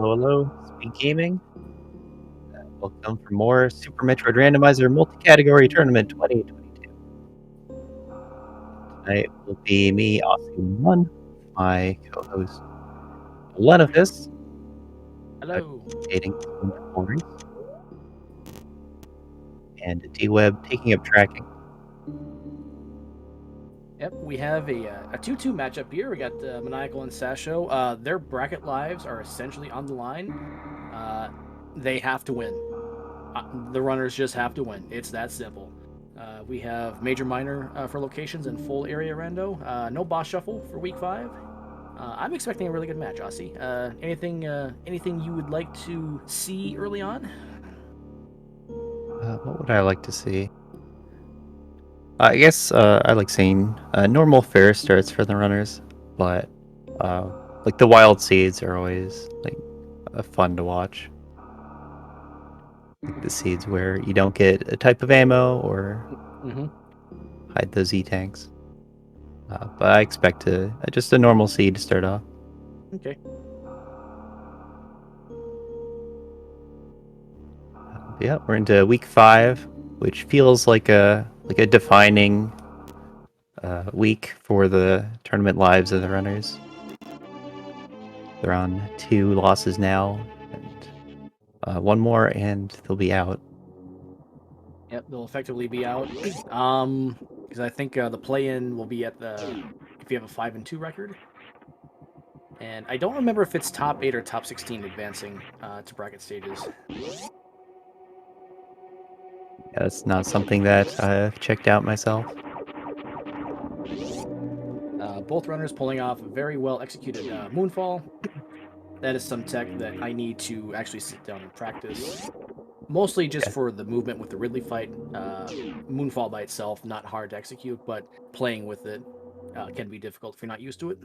Hello, hello, SpeedGaming. Welcome for more Super Metroid Randomizer Multi-Category Tournament 2022. Tonight will be me, Austin1, my co-host, Lenofis, Hello. participating in the corners, and D-Web taking up tracking. Yep, we have a 2-2 matchup here. We got Maniacal and Sasho. Their bracket lives are essentially on the line. They have to win. The runners just have to win. It's that simple. We have major minor for locations and full area rando. No boss shuffle for week 5. I'm expecting a really good match, Aussie. Anything you would like to see early on? What would I like to see? I guess I like seeing normal fair starts for the runners, but like the wild seeds are always like fun to watch. Like the seeds where you don't get a type of ammo or Mm-hmm. hide those E-tanks. But I expect just a normal seed to start off. Okay. But yeah, we're into week 5, which feels like a defining week for the tournament lives of the runners. They're on 2 losses now, and one more, and they'll be out. Yep, they'll effectively be out. Because I think the play-in will be at the if you have a 5-2 record. And I don't remember if it's top 8 or top 16 advancing to bracket stages. Yeah, that's not something that I've checked out myself. Both runners pulling off a very well executed moonfall. That is some tech that I need to actually sit down and practice. Mostly just Yeah, for the movement with the Ridley fight. Moonfall by itself, not hard to execute, but playing with it can be difficult if you're not used to it.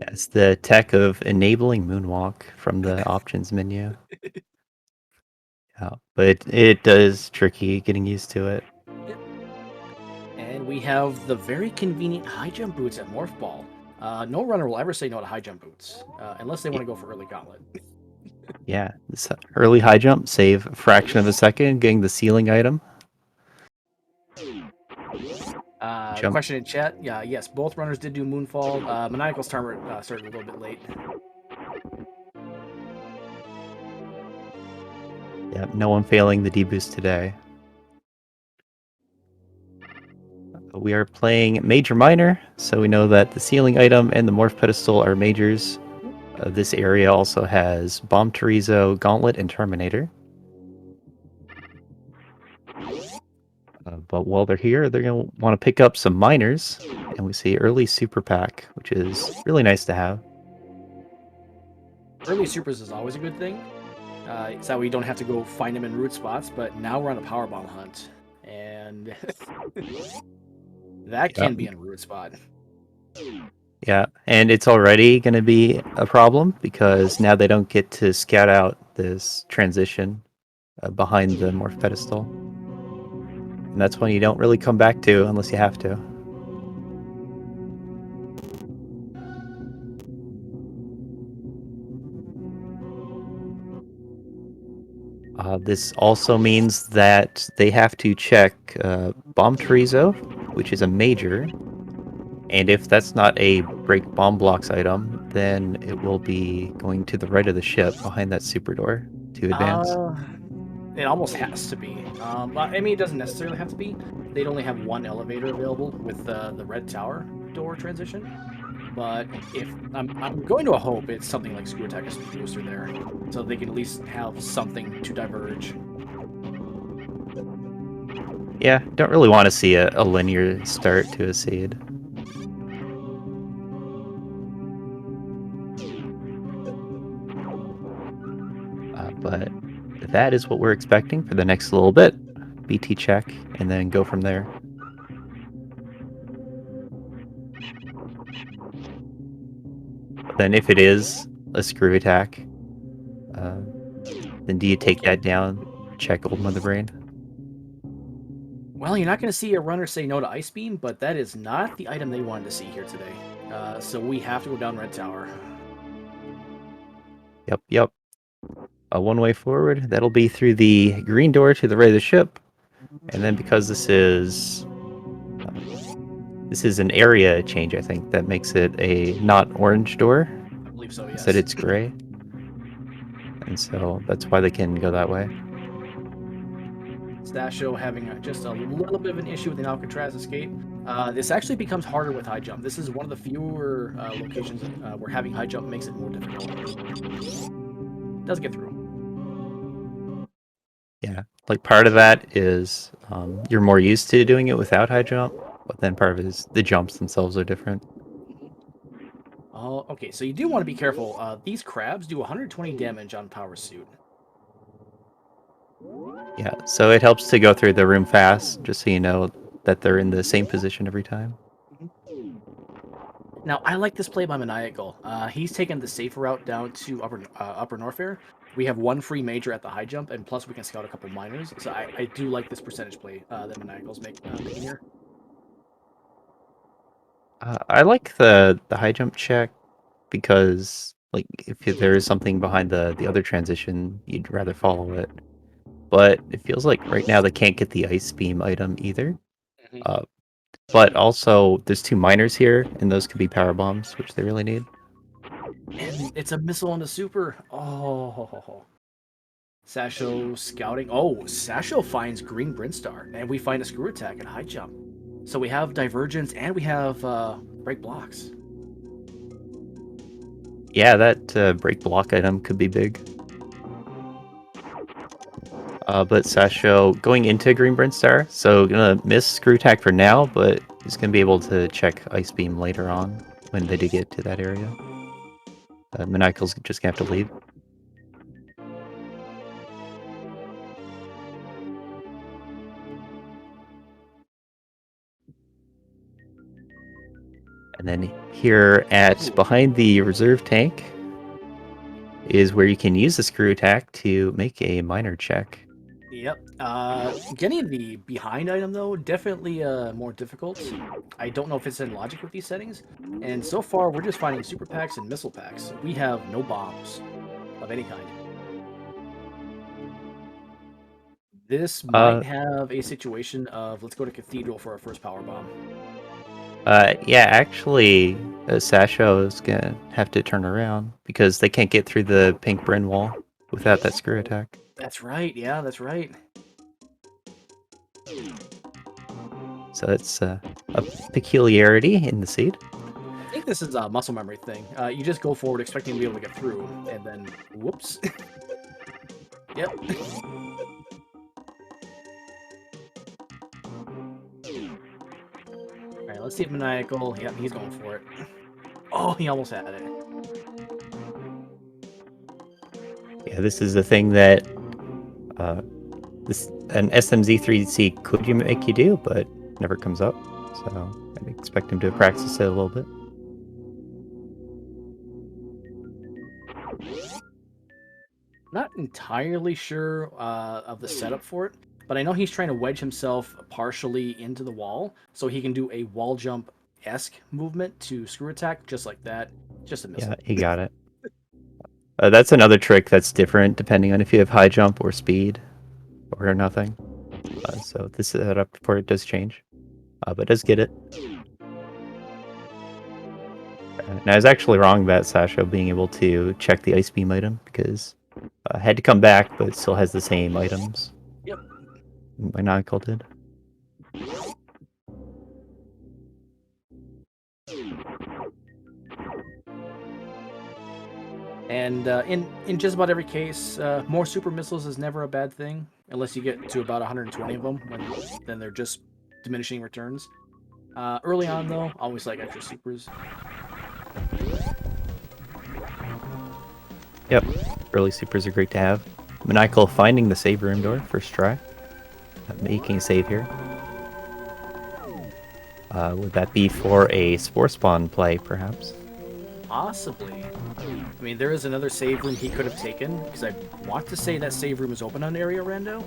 it's the tech of enabling moonwalk from the options menu. Yeah, but it does tricky getting used to it. Yep. And we have the very convenient high jump boots at Morph Ball. No runner will ever say no to high jump boots, unless they want to go for early gauntlet. Yeah, this early high jump, save a fraction of a second, getting the ceiling item. Jump. Question in chat. Yeah, yes, both runners did do Moonfall. Maniacal's timer started a little bit late. Yeah, no one failing the deboost today. We are playing Major Minor, so we know that the ceiling item and the Morph Pedestal are majors. This area also has Bomb Chorizo, Gauntlet, and Terminator. But while they're here, they're going to want to pick up some minors, and we see early Super Pack, which is really nice to have. Early supers is always a good thing. It's that we don't have to go find them in root spots, but now we're on a powerbomb hunt. And that can be in a root spot. Yeah, and it's already going to be a problem because now they don't get to scout out this transition behind the Morph Pedestal. And that's one you don't really come back to unless you have to. This also means that they have to check Bomb Chorizo, which is a major, and if that's not a break bomb blocks item, then it will be going to the right of the ship behind that super door to advance. It almost has to be. I mean, it doesn't necessarily have to be. They'd only have one elevator available with the red tower door transition. But if I'm going to hope it's something like Screw Attack or Speed Booster there, so they can at least have something to diverge. Yeah, don't really want to see a linear start to a seed. But that is what we're expecting for the next little bit. BT check, and then go from there. Then if it is a screw attack, then do you take that down, check Old Mother Brain? Well, you're not going to see a runner say no to Ice Beam, but that is not the item they wanted to see here today. So we have to go down Red Tower. Yep. one way forward. That'll be through the green door to the right of the ship. And then because this is an area change, I think, that makes it a not orange door. I believe so, Instead, yes. it's gray. And so that's why they can go that way. Stasho having just a little bit of an issue with the Alcatraz escape. This actually becomes harder with high jump. This is one of the fewer locations where having high jump makes it more difficult. Does get through. Yeah, like part of that is you're more used to doing it without high jump, but then part of it is the jumps themselves are different. Oh, okay, so you do want to be careful. These crabs do 120 damage on Power Suit. Yeah, so it helps to go through the room fast, just so you know that they're in the same position every time. Now, I like this play by Maniacal. He's taken the safer route down to Upper Norfair. We have one free major at the high jump, and plus we can scout a couple minors. So I do like this percentage play that Maniacal's making here. I like the high jump check because like if there is something behind the other transition, you'd rather follow it. But it feels like right now they can't get the ice beam item either. Mhm. Uh, but also there's two miners here, and those could be power bombs, which they really need. And it's a missile on the super. Oh. Sasho scouting. Oh, Sasho finds green Brinstar, and we find a screw attack at high jump. So we have divergence and we have break blocks. Yeah, that break block item could be big. But Sasho going into Green Brinstar, so gonna miss Screw Attack for now, but he's gonna be able to check Ice Beam later on when they do get to that area. Maniacal's just gonna have to leave. And then here at behind the reserve tank is where you can use the Screw Attack to make a minor check. Yep. Getting the behind item though, definitely more difficult. I don't know if it's in logic with these settings. And so far, we're just finding super packs and missile packs. We have no bombs of any kind. This might have a situation of let's go to Cathedral for our first power bomb. Yeah, actually, Sasho is gonna have to turn around because they can't get through the pink Bryn wall without that Screw Attack. That's right. Yeah, that's right. So it's a peculiarity in the seed. I think this is a muscle memory thing. You just go forward expecting to be able to get through, and then whoops. Yep. Alright, let's see if Maniacal. Yep, he's going for it. Oh, he almost had it. Yeah, this is the thing that an SMZ3C could you make you do, but never comes up. So I'd expect him to practice it a little bit. Not entirely sure of the setup for it, but I know he's trying to wedge himself partially into the wall so he can do a wall jump-esque movement to screw attack just like that. Just a missile. Yeah, he got it. That's another trick that's different depending on if you have high jump or speed or nothing. So this setup for it does change, but does get it. And I was actually wrong about Sasho being able to check the ice beam item because had to come back, but it still has the same items. Yep. Maniacal did. And in just about every case, more super missiles is never a bad thing, unless you get to about 120 of them, then they're just diminishing returns. Early on, though, always like extra supers. Yep, early supers are great to have. Maniacal finding the save room door, first try. Making a save here. Would that be for a Spore Spawn play, perhaps? Possibly. I mean, there is another save room he could have taken, because I want to say that save room is open on Area Rando.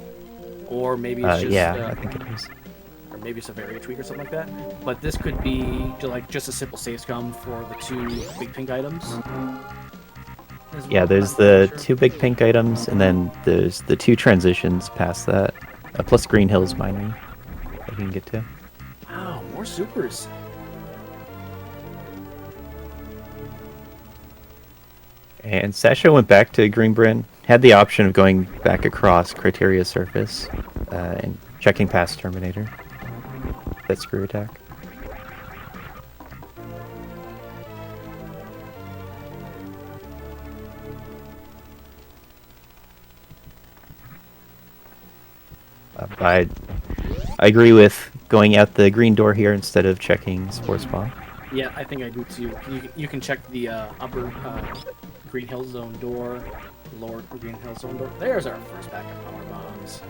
Or maybe it's just... yeah, I think it is. Or maybe it's a area tweak or something like that. But this could be just a simple save scum for the two big pink items. Yeah, there's the two big pink items, and then there's the two transitions past that, plus Green Hills Miner that you can get to. Wow, more supers. And Sasho went back to Greenbryn, had the option of going back across Criteria Surface and checking past Terminator. That screw attack. I agree with going out the green door here instead of checking Sports Bomb. Yeah, I think I do too. You can check the upper Green Hill Zone door, lower Green Hill Zone door. There's our first pack of power bombs.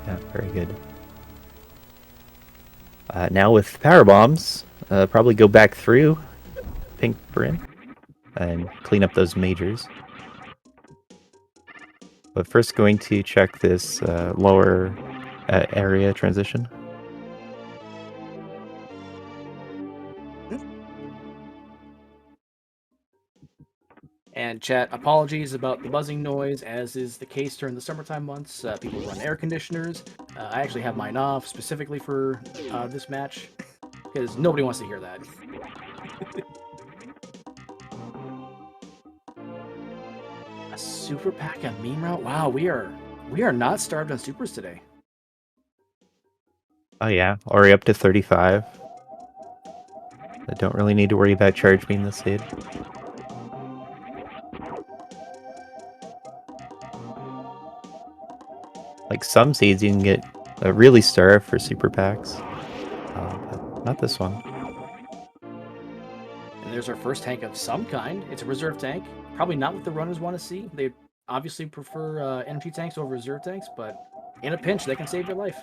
Yeah, very good. Now with power bombs, probably go back through Pink Bryn and clean up those majors. But first going to check this lower area transition. And chat, apologies about the buzzing noise, as is the case during the summertime months. People run air conditioners. I actually have mine off specifically for this match, because nobody wants to hear that. A super pack on meme route? Wow, we are not starved on supers today. Oh yeah, already up to 35. I don't really need to worry about charge being the seed. Like some seeds you can get really starved for super packs, but not this one. And there's our first tank of some kind. It's a reserve tank. Probably not what the runners want to see. They obviously prefer energy tanks over reserve tanks, but in a pinch, they can save your life.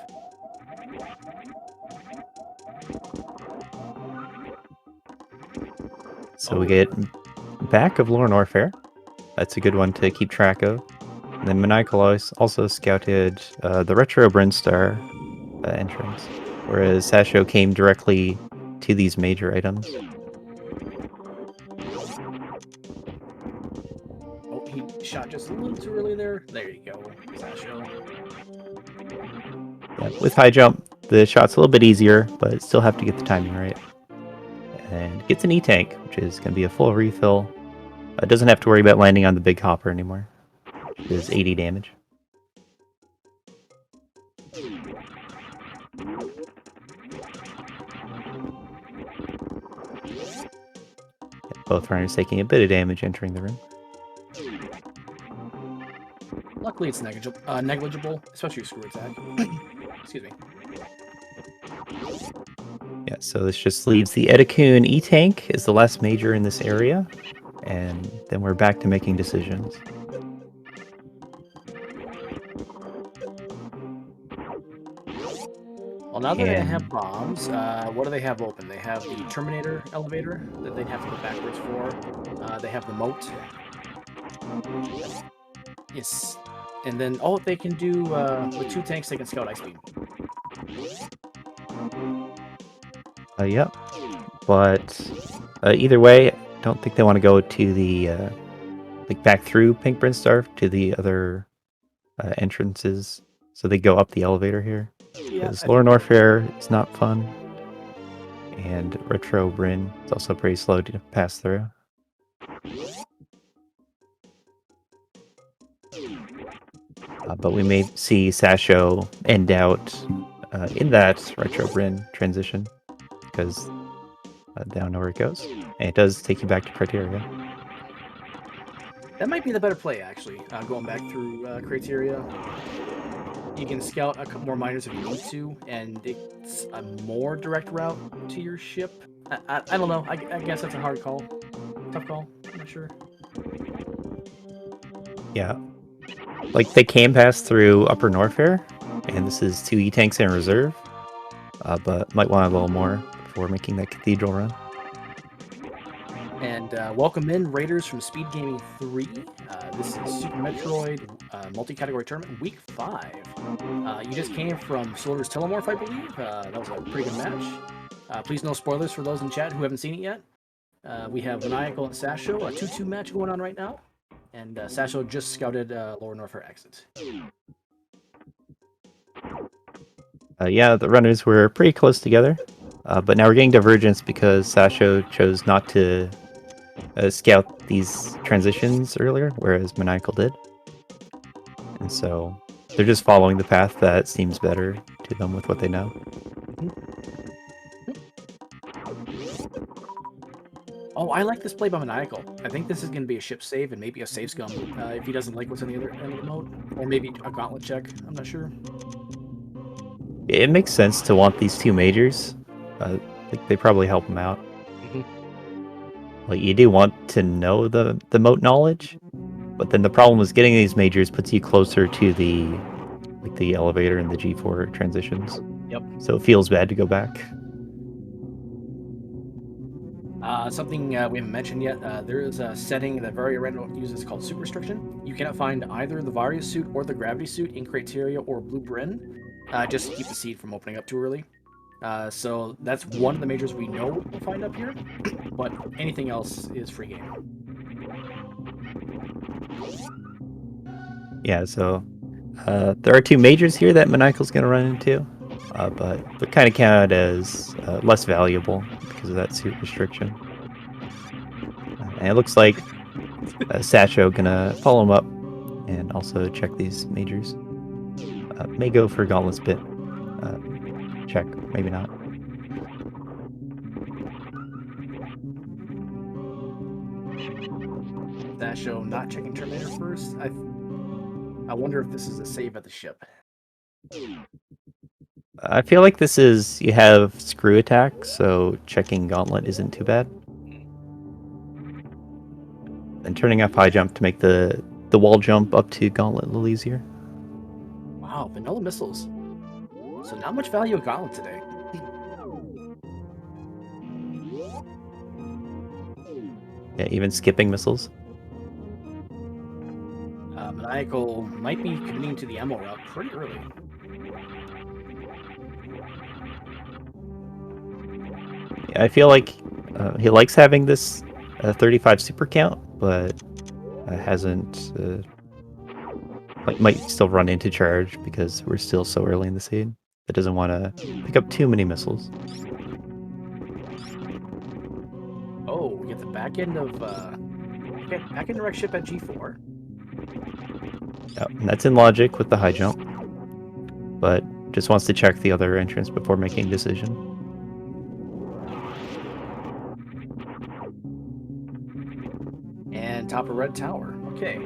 So we get back of Lore Norfair. That's a good one to keep track of. And then Maniacal also scouted the Retro Brinstar entrance, whereas Sasho came directly to these major items. Oh, he shot just a little too early there. There you go, Sasho. Yeah, with high jump, the shot's a little bit easier, but still have to get the timing right. And gets an E-Tank, which is going to be a full refill. Doesn't have to worry about landing on the big hopper anymore. It is 80 damage. Both runners taking a bit of damage entering the room. Luckily, it's negligible, especially a screw attack. Excuse me. Yeah, so this just leaves the Edikun E-Tank as the last major in this area, and then we're back to making decisions. Well, now that they have bombs, what do they have open? They have the Terminator elevator that they'd have to go backwards for. They have the moat. Yes. And then, oh, they can do, with two tanks, they can scout Ice Beam. Yep. But either way, I don't think they want to go to the, like back through Pink Brinstar to the other entrances. So they go up the elevator here. Because Lore Norfair is not fun. And Retro Bryn is also pretty slow to pass through. But we may see Sasho end out in that Retro Bryn transition. Because down where it goes. And it does take you back to Criteria. That might be the better play, actually, going back through Criteria. You can scout a couple more miners if you need to, and it's a more direct route to your ship. I don't know. I guess that's a hard call. Tough call. I'm not sure. Yeah. Like, they can pass through Upper Norfair, and this is 2 E-Tanks in reserve, but might want a little more before making that Cathedral run. And welcome in Raiders from SpeedGaming 3. This is Super Metroid multi-category tournament, week 5. You just came from Slaughter's Telemorph, I believe. That was a pretty good match. Please no spoilers for those in chat who haven't seen it yet. We have Maniacal and Sasho, a 2-2 match going on right now. And Sasho just scouted Lower Norfair exit. Yeah, the runners were pretty close together. But now we're getting divergence because Sasho chose not to scout these transitions earlier, whereas Maniacal did. And so they're just following the path that seems better to them with what they know. Oh, I like this play by Maniacal. I think this is going to be a ship save and maybe a save scum if he doesn't like what's on the other end of the moat. Or maybe a gauntlet check. I'm not sure. It makes sense to want these two majors. Like they probably help him out. Like you do want to know the moat knowledge, but then the problem is getting these majors puts you closer to the elevator and the G4 transitions. Yep. So it feels bad to go back. Something we haven't mentioned yet, there is a setting that Varia Random uses called Suit Restriction. You cannot find either the Varia suit or the Gravity suit in Criteria or Blue Bryn, just to keep the seed from opening up too early. So that's one of the majors we know we'll find up here, but anything else is free game. Yeah, so there are two majors here that Maniacal's going to run into, but kind of count as less valuable because of that suit restriction. And it looks like Sasho gonna follow him up and also check these majors. May go for Gauntlet's Bit. Check, maybe not. Sasho not checking Terminator first. I wonder if this is a save at the ship. I feel like this is, you have screw attack, so checking Gauntlet isn't too bad. And turning off high jump to make the wall jump up to Gauntlet a little easier. Wow, vanilla missiles. So not much value of Gauntlet today. Yeah, even skipping missiles. Maniacal might be committing to the ammo route pretty early. Yeah, I feel like he likes having this 35 super count, but hasn't might still run into charge because we're still so early in the seed. It doesn't want to pick up too many missiles. Oh, we get the back end of back end direct ship at G4. Yep, and that's in logic with the high jump, but just wants to check the other entrance before making a decision. And top of red tower. Okay.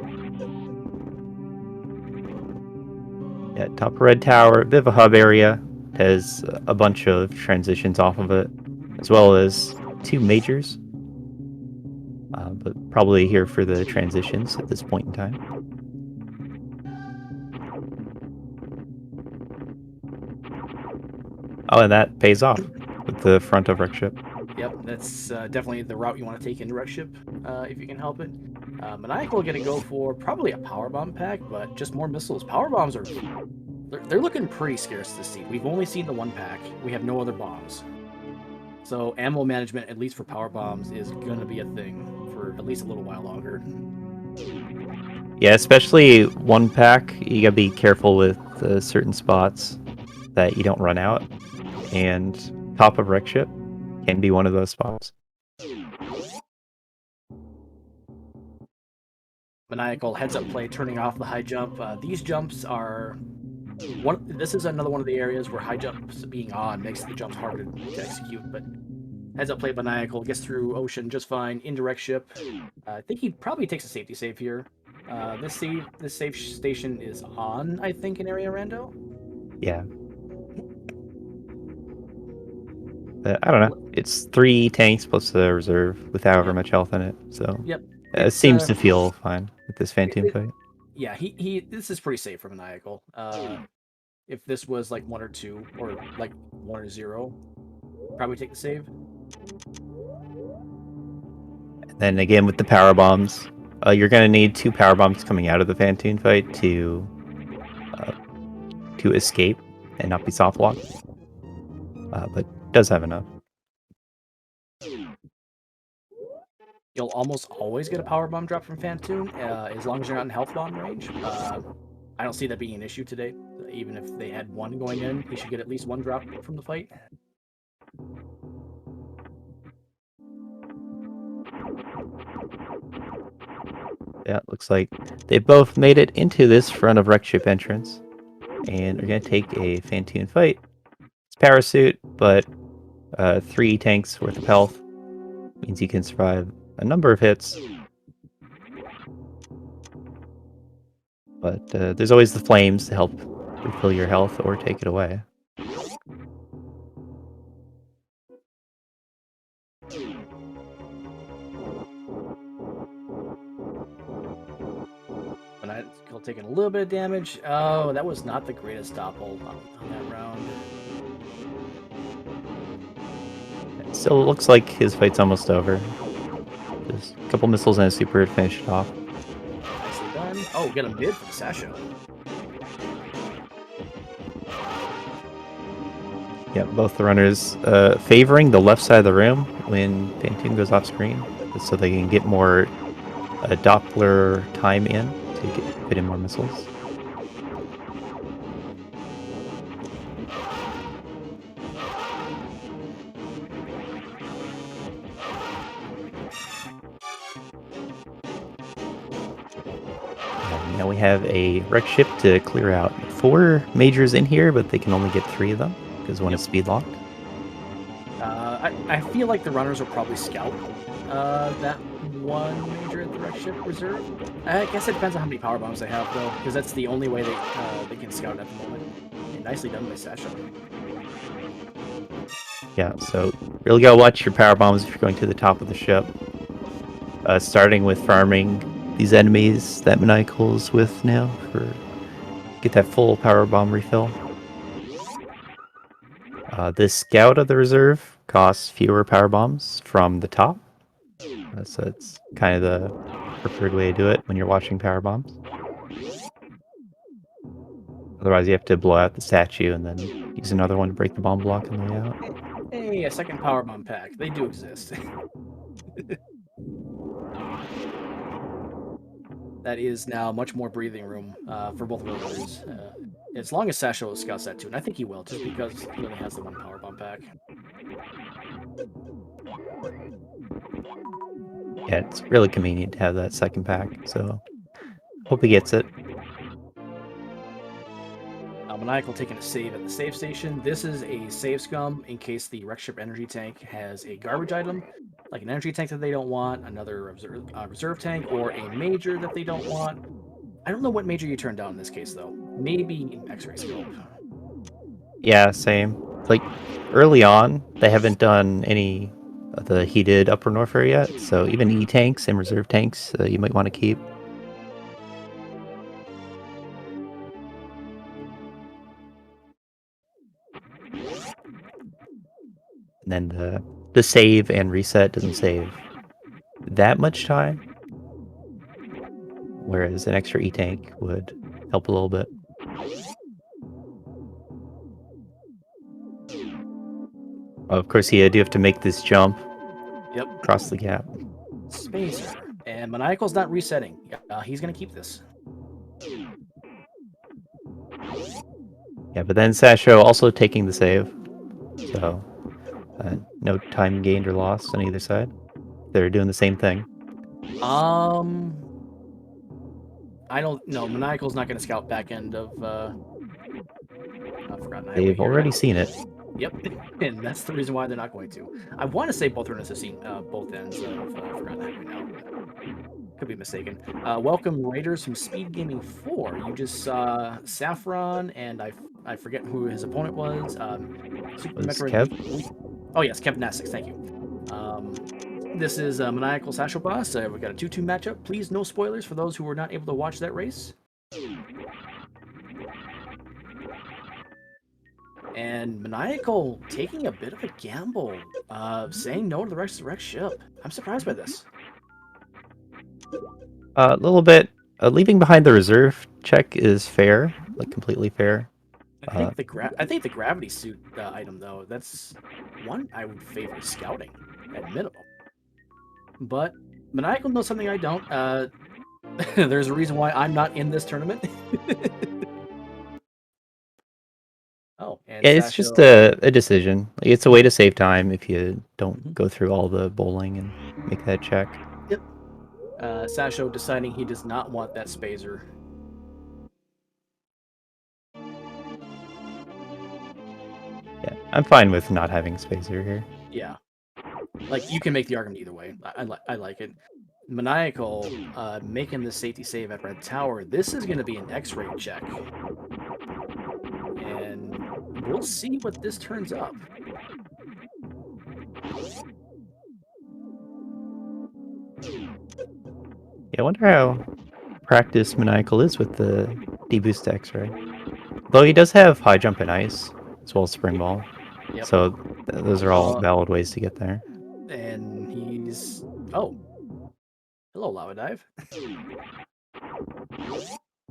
Yeah, top of red tower, bit of a hub area, has a bunch of transitions off of it, as well as two majors, but probably here for the transitions at this point in time. Oh, and that pays off with the front of wreck ship. Yep, that's definitely the route you want to take in direct ship, if you can help it. Maniacal gonna go for probably a power bomb pack, but just more missiles. Power bombs are they're looking pretty scarce this seed. We've only seen the one pack. We have no other bombs. So ammo management, at least for power bombs, is gonna be a thing for at least a little while longer. Yeah, especially one pack, you gotta be careful with certain spots that you don't run out, and top of wreck ship can be one of those spots. Maniacal heads up play, turning off the high jump. These jumps are this is another one of the areas where high jumps being on makes the jumps harder to execute, but heads up play Maniacal gets through ocean just fine. Indirect ship. I think he probably takes a safety save here. This save station is on, I think, in area rando. Yeah. I don't know. It's 3 tanks plus the reserve with however much health in it, so yep, it seems to feel fine with this Phantom fight. Yeah, this is pretty safe for Maniacal. If this was like 1 or 2, or like 1 or 0, probably take the save. And then again with the power bombs, you're gonna need 2 power bombs coming out of the Phantom fight to escape and not be soft locked. But does have enough. you'll almost always get a power bomb drop from Phantoon, as long as you're not in health bomb range. I don't see that being an issue today. Even if they had one going in, he should get at least one drop from the fight. Yeah, looks like they both made it into this front of wreck ship entrance, and are gonna take a Phantoon fight. It's parasuit, but 3 tanks worth of health means you can survive a number of hits. But there's always the flames to help refill your health or take it away. Maniacal taking a little bit of damage. Oh, that was not the greatest doppel on that round. It still looks like his fight's almost over. Just a couple missiles and a super to finish it off. Nicely done. Oh, get a mid from Sasho. Yeah, both the runners favoring the left side of the room when Phantoon goes off screen, so they can get more Doppler time in to fit in more missiles. And now we have a wreck ship to clear out. 4 majors in here, but they can only get 3 of them because one is speed locked. I feel like the runners will probably scout that one major at the wreck ship reserve. I guess it depends on how many power bombs they have, though, because that's the only way they can scout at the moment. And nicely done by Sasha. Yeah, so really gotta watch your power bombs if you're going to the top of the ship. Starting with farming these enemies that Maniacal's with now for get that full power bomb refill. This scout of the reserve costs fewer power bombs from the top. So it's kind of the preferred way to do it when you're watching power bombs. Otherwise, you have to blow out the statue and then use another one to break the bomb block on the way out. Hey, a second power bomb pack. They do exist. That is now much more breathing room for both runners. As long as Sasho scouts that too, and I think he will, just because he only has the one power bomb pack. Yeah, it's really convenient to have that second pack, so hope he gets it. Maniacal taking a save at the save station. This is a save scum in case the wreck ship energy tank has a garbage item, like an energy tank that they don't want, another reserve tank, or a major that they don't want. I don't know what major you turned down in this case, though. Maybe X-ray scope. Yeah, same. Like, early on, they haven't done any of the heated upper Norfair yet, so even E-tanks and reserve tanks you might want to keep. And then the save and reset doesn't save that much time, whereas an extra E-tank would help a little bit. Of course, you do have to make this jump. Yep. Across the gap. Spacer. And Maniacal's not resetting. He's going to keep this. Yeah, but then Sasho also taking the save. So, no time gained or lost on either side. They're doing the same thing. I don't know. Maniacal's not going to scout back end of. I've forgotten. They've already seen it. Yep, and that's the reason why they're not going to. I want to say both runners have seen both ends of Forgotten Highway now. Could be mistaken. Welcome, Raiders from SpeedGaming 4. You just saw Saffron, and I forget who his opponent was. Super Metroid. Kev? Oh, yes, Kev Nassix. Thank you. This is Maniacal Sashoboss. We've got a 2-2 matchup. Please, no spoilers for those who were not able to watch that race. And Maniacal taking a bit of a gamble, saying no to the wreck ship. I'm surprised by this. A little bit. Leaving behind the reserve check is fair, like completely fair. I think the gravity suit item though, that's one I would favor scouting at minimum. But Maniacal knows something I don't. There's a reason why I'm not in this tournament. Oh, and Yeah, it's just Sasho. a decision. Like, it's a way to save time if you don't Mhm. go through all the bowling and make that check. Yep. Sasho deciding he does not want that spazer. Yeah, I'm fine with not having Spacer here. Yeah. Like, you can make the argument either way. I like it. Maniacal making the safety save at Red Tower. This is going to be an X-ray check. And we'll see what this turns up. Yeah, I wonder how practiced Maniacal is with the deboost X-ray. Though he does have high jump and ice, as well as spring ball. Yep. So those are all valid ways to get there. And he's... Oh. Hello, Lava Dive.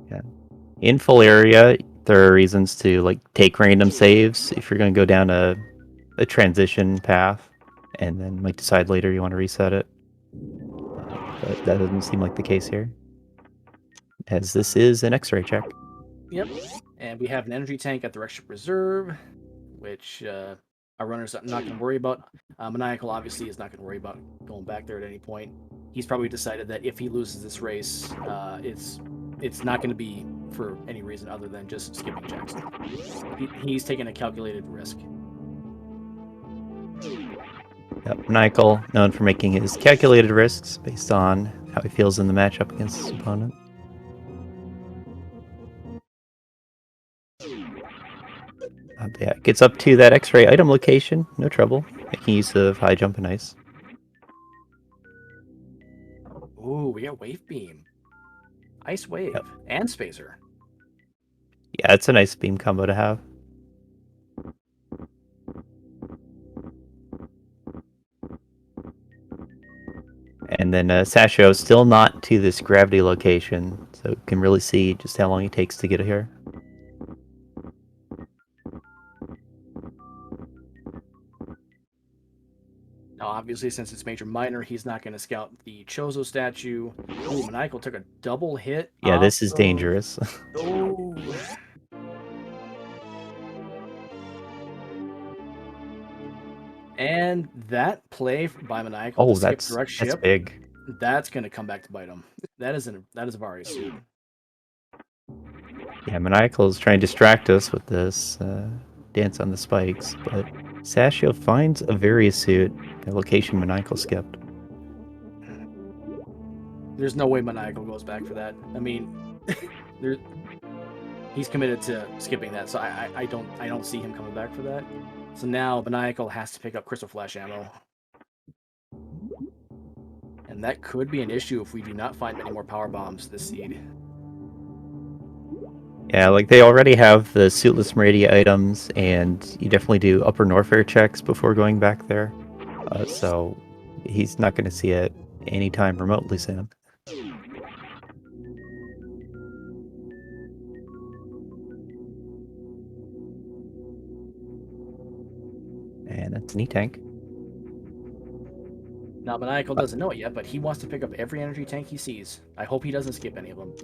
Yeah. In full area, there are reasons to like take random saves if you're going to go down a transition path, and then like decide later you want to reset it. But that doesn't seem like the case here, as this is an X-ray check. Yep. And we have an energy tank at the Rexship Reserve, which our runner's not going to worry about. Maniacal obviously is not going to worry about going back there at any point. He's probably decided that if he loses this race, it's not going to be for any reason other than just skipping checks. He's taking a calculated risk. Yep, Maniacal, known for making his calculated risks based on how he feels in the matchup against his opponent. Yeah, gets up to that X-ray item location, no trouble, making use of high jump and ice. Ooh, we got Wave Beam, Ice Wave, Yep. and Spacer. Yeah, it's a nice beam combo to have. And then Sasho still not to this gravity location, so you can really see just how long it takes to get here. Now, obviously, since it's Major Minor, he's not going to scout the Chozo statue. Ooh, Maniacal took a double hit. Yeah, this is dangerous. Oh. And that play by Maniacal to skip direct ship, that's big. That's going to come back to bite him. That is a Varia suit. Yeah, Maniacal is trying to distract us with this dance on the spikes, but Sasho finds a Varia suit, the location Maniacal skipped. There's no way Maniacal goes back for that. I mean, he's committed to skipping that, so I don't see him coming back for that. So now Maniacal has to pick up Crystal Flash ammo. And that could be an issue if we do not find many more power bombs this seed. Yeah, like they already have the suitless Meridia items, and you definitely do upper Norfair checks before going back there. So he's not going to see it anytime remotely soon. And that's an E-Tank. Now, Maniacal doesn't know it yet, but he wants to pick up every energy tank he sees. I hope he doesn't skip any of them.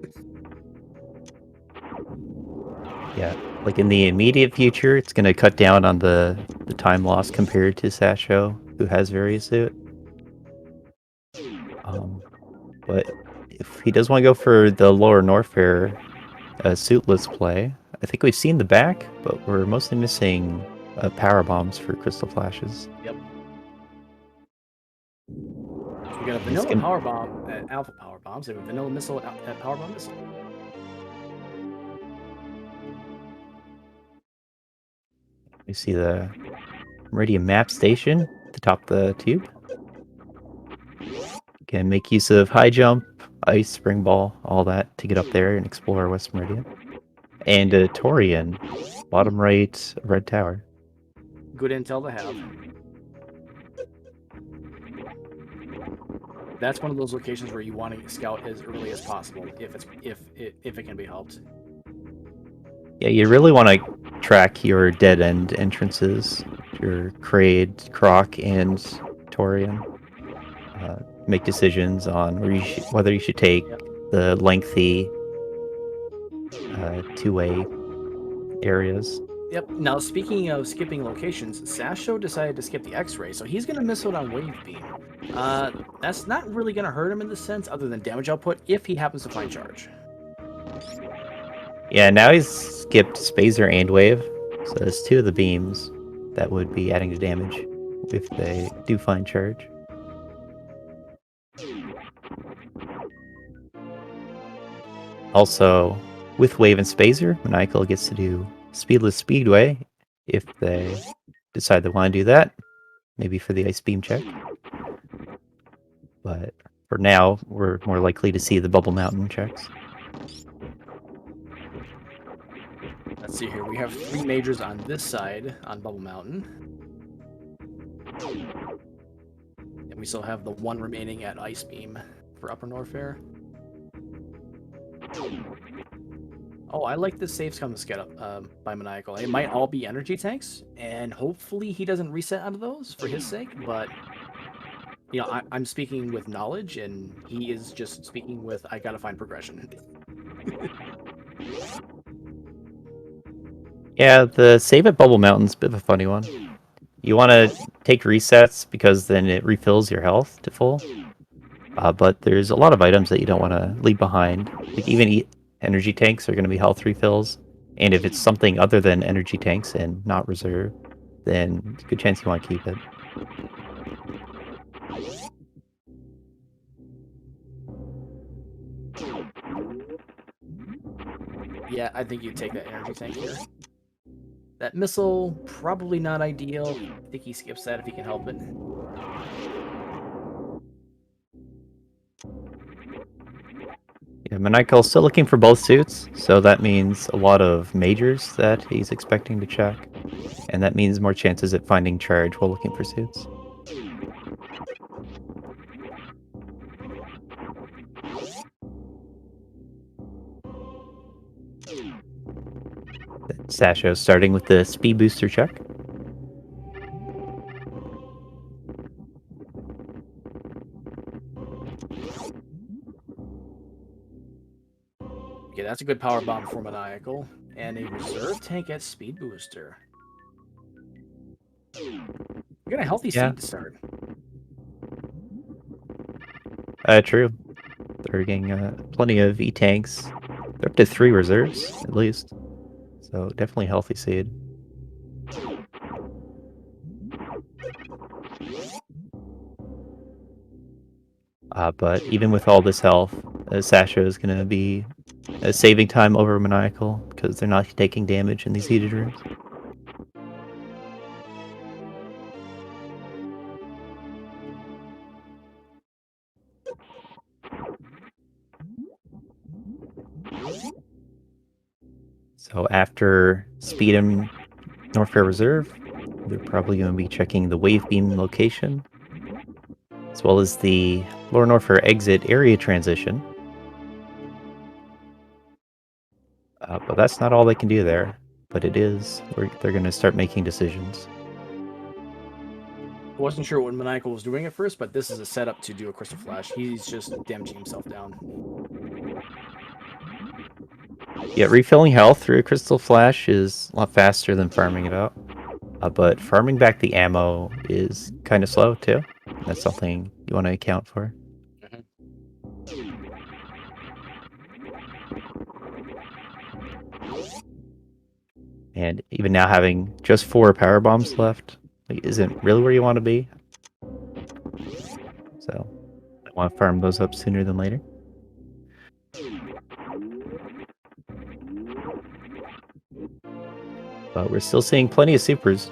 Yeah, like in the immediate future, it's going to cut down on the time loss compared to Sasho, who has Varia suit. But if he does want to go for the lower Norfair suitless play, I think we've seen the back, but we're mostly missing power bombs for crystal flashes. Yep. We got a vanilla power bomb at alpha power bombs. We have a vanilla missile at power bomb missile. We see the Meridia map station at the top of the tube. Can make use of high jump, ice, spring ball, all that to get up there and explore West Meridia. And a Tourian, bottom right, red tower. Good intel to have. That's one of those locations where you want to scout as early as possible, if it can be helped. Yeah, you really want to track your dead end entrances, your Kraid, Croc, and Tourian. make decisions on whether you should take the lengthy two-way areas. Yep. Now, speaking of skipping locations, Sasho decided to skip the X-ray, so he's going to miss out on Wave Beam. That's not really going to hurt him in the sense, other than damage output, if he happens to find charge. Yeah, now he's skipped Spazer and Wave, so there's two of the beams that would be adding to damage if they do find charge. Also, with Wave and Spazer, Maniacal gets to do Speedless Speedway if they decide they want to do that, maybe for the Ice Beam check. But for now, we're more likely to see the Bubble Mountain checks. Let's see here. We have 3 majors on this side on Bubble Mountain. And we still have the 1 remaining at Ice Beam for Upper Norfair. Oh, I like the saves come to get up by Maniacal. It might all be energy tanks, and hopefully he doesn't reset out of those for his sake, but you know, I'm speaking with knowledge, and he is just speaking with, I gotta find progression. Yeah, the save at Bubble Mountain's a bit of a funny one. You want to take resets because then it refills your health to full. But there's a lot of items that you don't want to leave behind. Like even energy tanks are going to be health refills. And if it's something other than energy tanks and not reserve, then it's a good chance you want to keep it. Yeah, I think you take that energy tank here. That missile, probably not ideal. I think he skips that if he can help it. Yeah, Maniacal's still looking for both suits, so that means a lot of majors that he's expecting to check. And that means more chances at finding charge while looking for suits. Sasho starting with the speed booster check. Okay, that's a good power bomb for Maniacal. And a reserve tank at speed booster. You got a healthy seed to start. True. They're getting plenty of E-tanks. They're up to 3 reserves, at least. So definitely healthy seed. But even with all this health, Sasho is going to be saving time over Maniacal because they're not taking damage in these heated rooms. So after Speed and Norfair Reserve, they're probably going to be checking the Wave Beam location, as well as the Lower Norfair exit area transition. But that's not all they can do there, but it is where they're going to start making decisions. I wasn't sure what Maniacal was doing at first, but this is a setup to do a Crystal Flash. He's just damaging himself down. Yeah, refilling health through a Crystal Flash is a lot faster than farming it out. But farming back the ammo is kind of slow, too. That's something you want to account for. And even now having just 4 power bombs left isn't really where you want to be. So I want to farm those up sooner than later. But we're still seeing plenty of supers.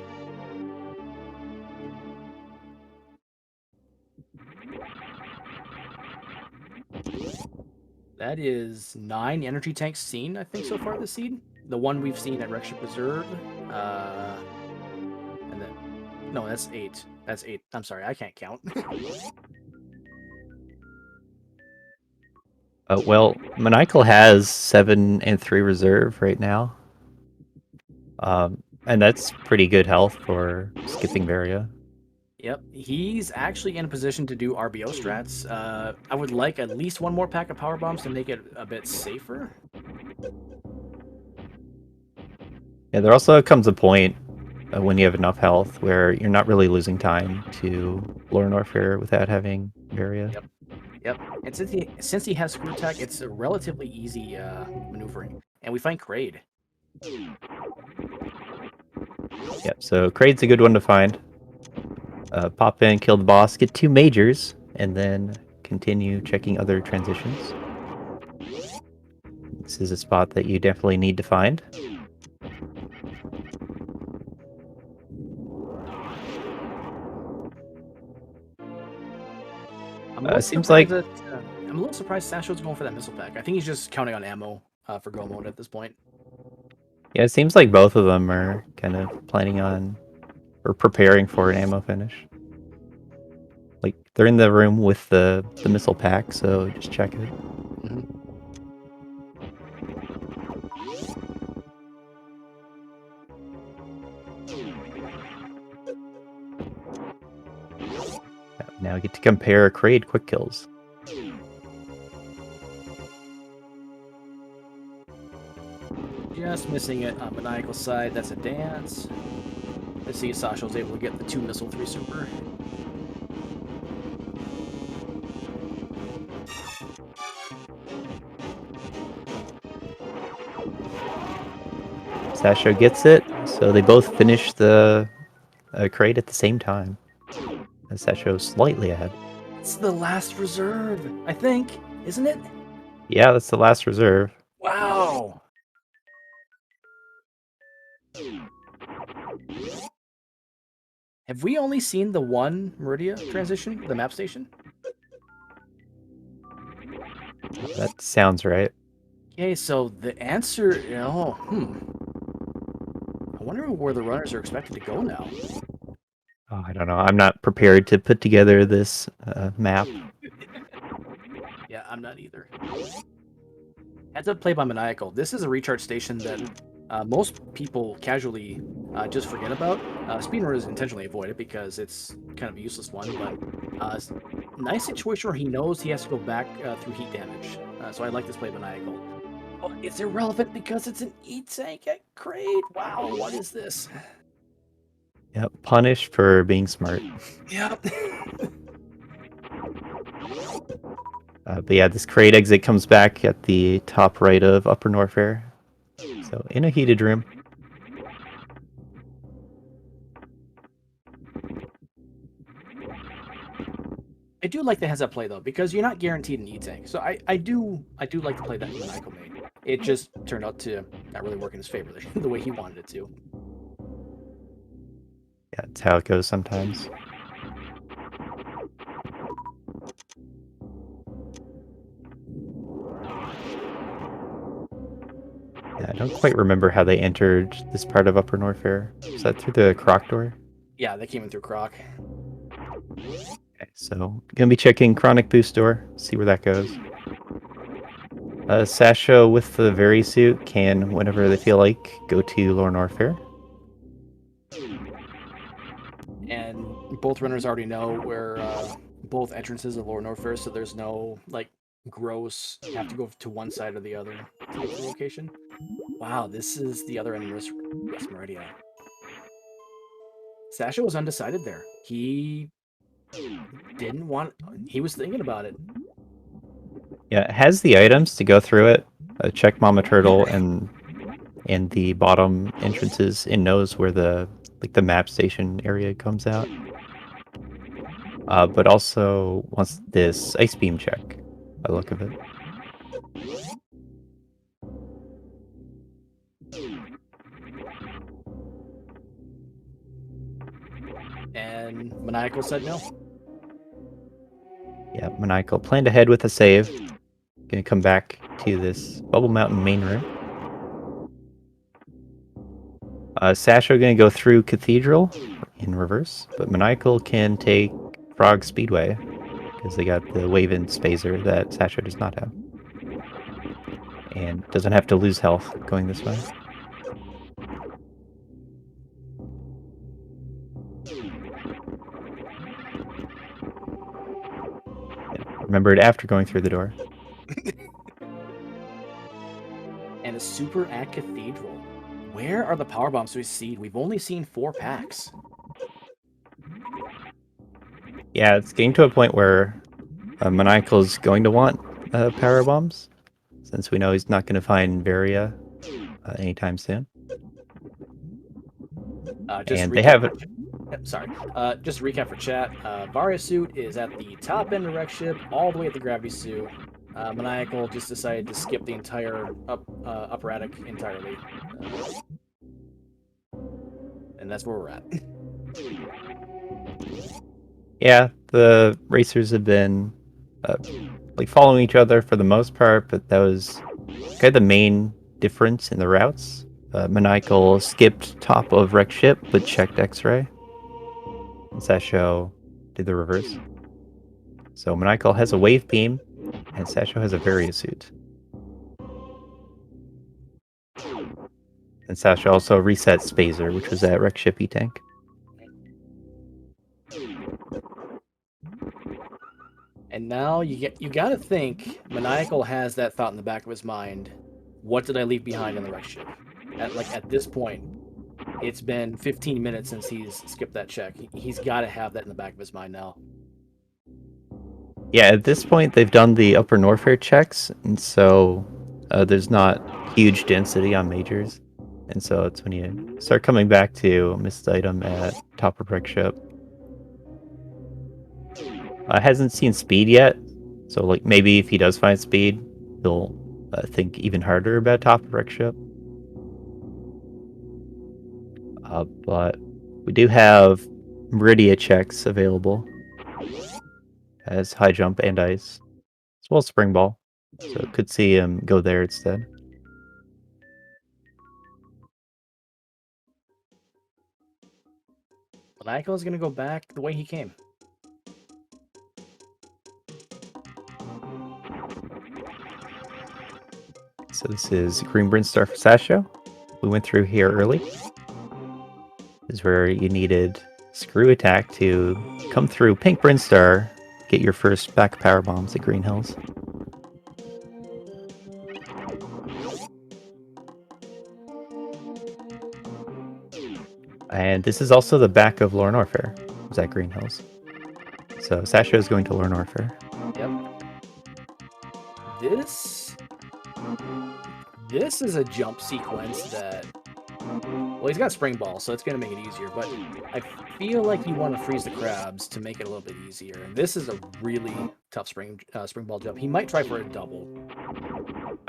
That is 9 energy tanks seen, I think, so far this seed. The one we've seen at Wreckship Reserve. And then... No, that's 8. That's 8. I'm sorry, I can't count. Well, Maniacal has 7 and 3 reserve right now. And that's pretty good health for skipping Varia. Yep, he's actually in a position to do RBO strats. I would like at least one more pack of power bombs to make it a bit safer. Yeah, there also comes a point when you have enough health where you're not really losing time to lure Norfair without having Meridia. Yep. Yep. And since he has screw attack, it's a relatively easy maneuvering. And we find Kraid. Yep, so Kraid's a good one to find. Pop in, kill the boss, get 2 majors, and then continue checking other transitions. This is a spot that you definitely need to find. I'm a little Seems surprised like that I'm a little surprised Sasho's going for that missile pack. I think he's just counting on ammo for go mode at this point. yeah, it seems like both of them are kind of planning on or preparing for an ammo finish. Like they're in the room with the missile pack, so just check it. Now we get to compare Kraid quick kills. Just missing it on Maniacal's side. That's a dance. Let's see if Sasho's able to get the 2 missile 3 super. Sasho gets it, so they both finish the Kraid at the same time. Sasho's slightly ahead. It's the last reserve, I think, isn't it? Yeah, that's the last reserve. Wow. Have we only seen the one Meridia transition, the map station? That sounds right. Okay, so the answer, I wonder where the runners are expected to go now. Oh, I don't know. I'm not prepared to put together this map. Yeah, I'm not either. Heads up play by Maniacal. This is a recharge station that most people casually just forget about. Speedrunners intentionally avoid it because it's kind of a useless one, but nice situation where he knows he has to go back through heat damage. So I like this play by Maniacal. Oh, it's irrelevant because it's an E-tank at Kraid. Wow, what is this? Yep, punished for being smart. Yep. But yeah, this Kraid exit comes back at the top right of Upper Norfair. So in a heated room. I do like the heads up play though, because you're not guaranteed an E-tank. So I do like the play that Maniacal made. It just turned out to not really work in his favor the way he wanted it to. Yeah, it's how it goes sometimes. Yeah, I don't quite remember how they entered this part of Upper Norfair. Is that through the Croc door? Yeah, they came in through Croc. Okay, so gonna be checking Chronic Boost door, see where that goes. Sasho with the Very Suit can, whenever they feel like, go to Lower Norfair. And both runners already know where both entrances of Lower Norfair, so there's no like gross have to go to one side or the other to get to the location. Wow, this is the other end of West Meridia. Sasha was undecided there. He didn't want. He was thinking about it. Yeah, it has the items to go through it. Check Mama Turtle and the bottom entrances and knows where the map station area comes out. But also wants this ice beam check by the look of it. And Maniacal said no. Yeah, Maniacal planned ahead with a save. Gonna come back to this Bubble Mountain main room. Sasho gonna go through Cathedral in reverse, but Maniacal can take Frog Speedway because they got the Wave-In Spazer that Sasho does not have. And doesn't have to lose health going this way. Remembered after going through the door. And a super at Cathedral. Where are the power bombs to seed? We've only seen 4 packs. Yeah, it's getting to a point where Maniacal's going to want power bombs, since we know he's not going to find Varia anytime soon. Just And they have it. Sorry. Just to recap for chat. Varia suit is at the top end of Rex ship, all the way at the gravity suit. Maniacal just decided to skip the entire upper attic entirely. And that's where we're at. Yeah, the racers have been like following each other for the most part, but that was kind of the main difference in the routes. Maniacal skipped top of Rex ship but checked X-ray. And Sasho did the reverse. So Maniacal has a wave beam, and Sasho has a Varia suit. And Sasha also reset Spazer, which was that Rex ship E-tank. And now you gotta think Maniacal has that thought in the back of his mind. What did I leave behind in the Rex ship? At this point, it's been 15 minutes since he's skipped that check. He's got to have that in the back of his mind now. Yeah, at this point they've done the upper Norfair checks, and so there's not huge density on majors. And so it's when you start coming back to missed item at top of Rex ship. Hasn't seen speed yet, so like maybe if he does find speed, he'll think even harder about top of Rex ship. But we do have Meridia checks available as high jump and ice, as well as spring ball. So could see him go there instead. Maniacal is going to go back the way he came. So this is Green Brinstar for Sasho. We went through here early. This is where you needed Screw Attack to come through Pink Brinstar, get your first back power bombs at Green Hills. And this is also the back of Lore Norfair. It's at Green Hills. So Sasha is going to Lore Norfair. Yep. This is a jump sequence that... Well, he's got Spring Ball, so it's going to make it easier, but I feel like you want to freeze the crabs to make it a little bit easier. And this is a really tough Spring Ball jump. He might try for a double.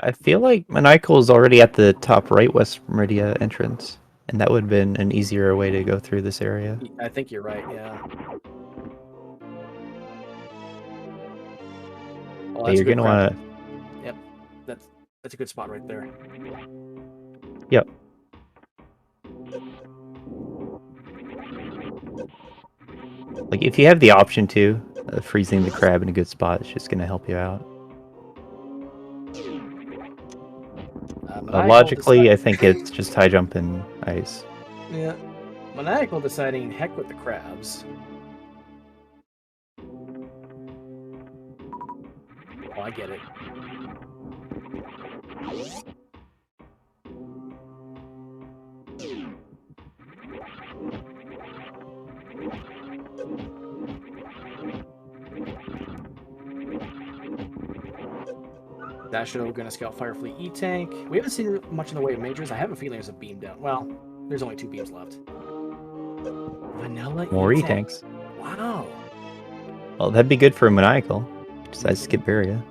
I feel like Maniacal is already at the top right West Meridia entrance, and that would have been an easier way to go through this area. I think you're right, yeah. Oh, you're going to want to... Yep, that's a good spot right there. Yep. Like, if you have the option to, freezing the crab in a good spot is just going to help you out. Logically, I think it's just high jump and ice. Yeah. Maniacal deciding, heck with the crabs. Oh, I get it. Sasho gonna scout Firefleet E-Tank. We haven't seen much in the way of majors. I have a feeling there's a beam down. Well, there's only 2 beams left. Vanilla More E-Tank. E-Tanks. Wow. Well, that'd be good for Maniacal. Besides skip Varia.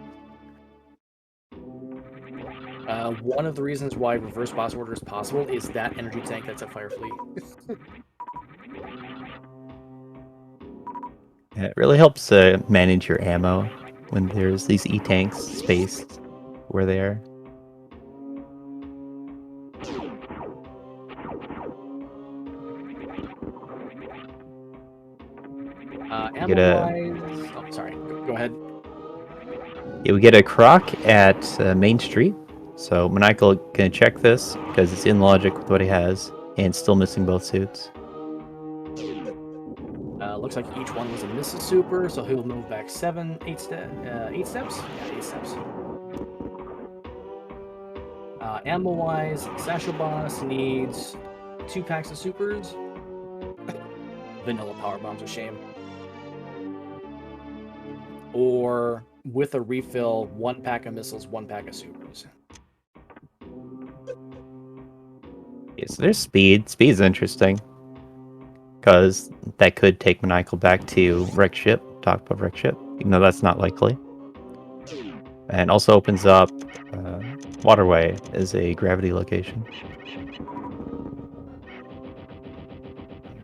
One of the reasons why reverse boss order is possible is that energy tank that's at Firefleet. Yeah, it really helps manage your ammo when there's these E-Tanks spaced where they are. Ammo-wise... Oh, sorry. Go ahead. Yeah, we get a Croc at Main Street. So Maniacal can check this because it's in logic with what he has and still missing both suits. Looks like each one was a missile super, so he'll move back 8 steps. Yeah, 8 steps. Ammo-wise, Sashoboss needs 2 packs of supers. Vanilla power bombs, a shame. Or with a refill, 1 pack of missiles, 1 pack of supers. Yeah, so there's speed. Speed's interesting. Because that could take Maniacal back to wreck ship, top of wreck ship, even though that's not likely. And also opens up Waterway as a gravity location.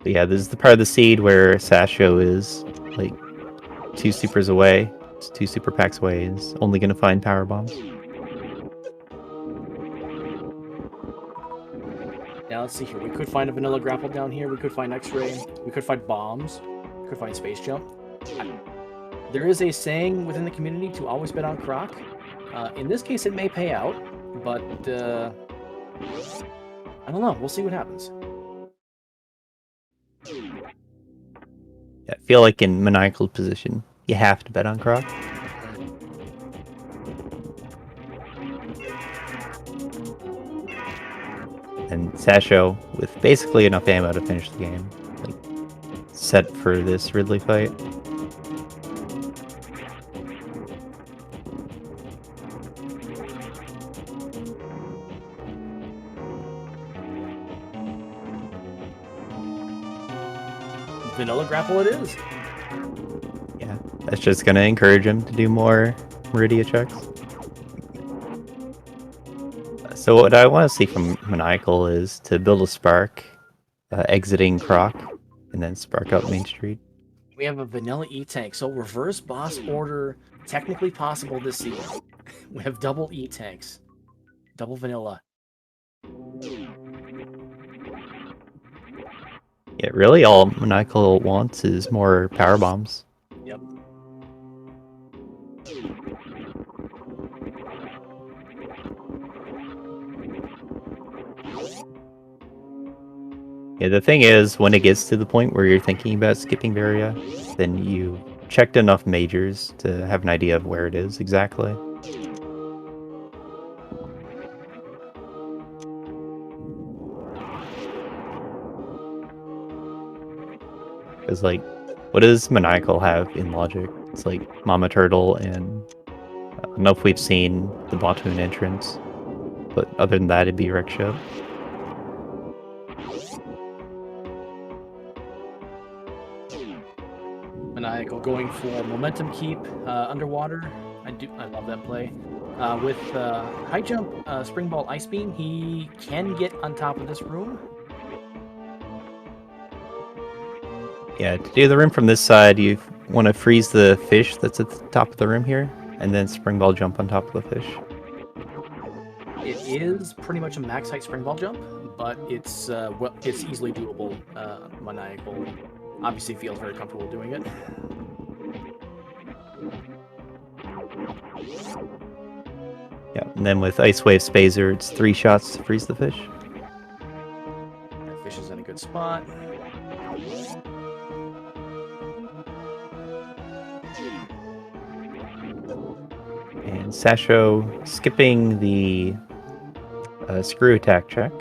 But yeah, this is the part of the seed where Sasho is like 2 supers away. It's 2 super packs away. Is only going to find power bombs. Now let's see here. We could find a vanilla grapple down here. We could find X-ray. We could find bombs. We could find space jump. There is a saying within the community to always bet on Croc. In this case, it may pay out, but I don't know. We'll see what happens. I feel like in Maniacal's position, you have to bet on Croc. And Sasho, with basically enough ammo to finish the game, like, set for this Ridley fight. Vanilla grapple it is. Yeah, that's just going to encourage him to do more Meridia checks. So what I want to see from Maniacal is to build a spark, exiting Croc, and then spark up Main Street. We have a vanilla E-tank, so reverse boss order technically possible this season. We have double E-tanks. Double vanilla. Yeah, really all Maniacal wants is more power bombs. Yep. Yeah, the thing is, when it gets to the point where you're thinking about skipping Varia, then you checked enough majors to have an idea of where it is exactly. Because, like, what does Maniacal have in logic? It's like Mama Turtle and I don't know if we've seen the Batoon entrance, but other than that, it'd be Wreck Ship. Maniacal going for momentum keep underwater. I love that play. With high jump, spring ball, ice beam, he can get on top of this room. Yeah, to do the room from this side, you want to freeze the fish that's at the top of the room here, and then spring ball jump on top of the fish. It is pretty much a max height spring ball jump, but it's it's easily doable. Maniacal obviously feels very comfortable doing it. Yeah, and then with Ice Wave Spazer, it's 3 shots to freeze the fish. That fish is in a good spot. And Sasho skipping the screw attack check.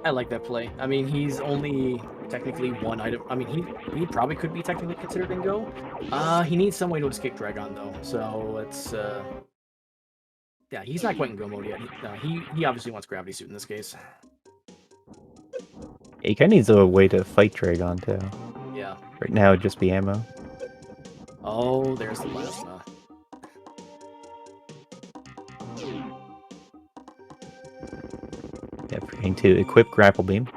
I like that play. I mean, he's only technically 1 item. I mean, he probably could be technically considered in go. He needs some way to escape Dragon though, so it's yeah, he's not quite in go mode yet. He obviously wants gravity suit in this case. He kind of needs a way to fight Dragon too. Yeah. Right now, it'd just be ammo. Oh, there's the plasma. Yeah, forgetting to equip Grapple Beam.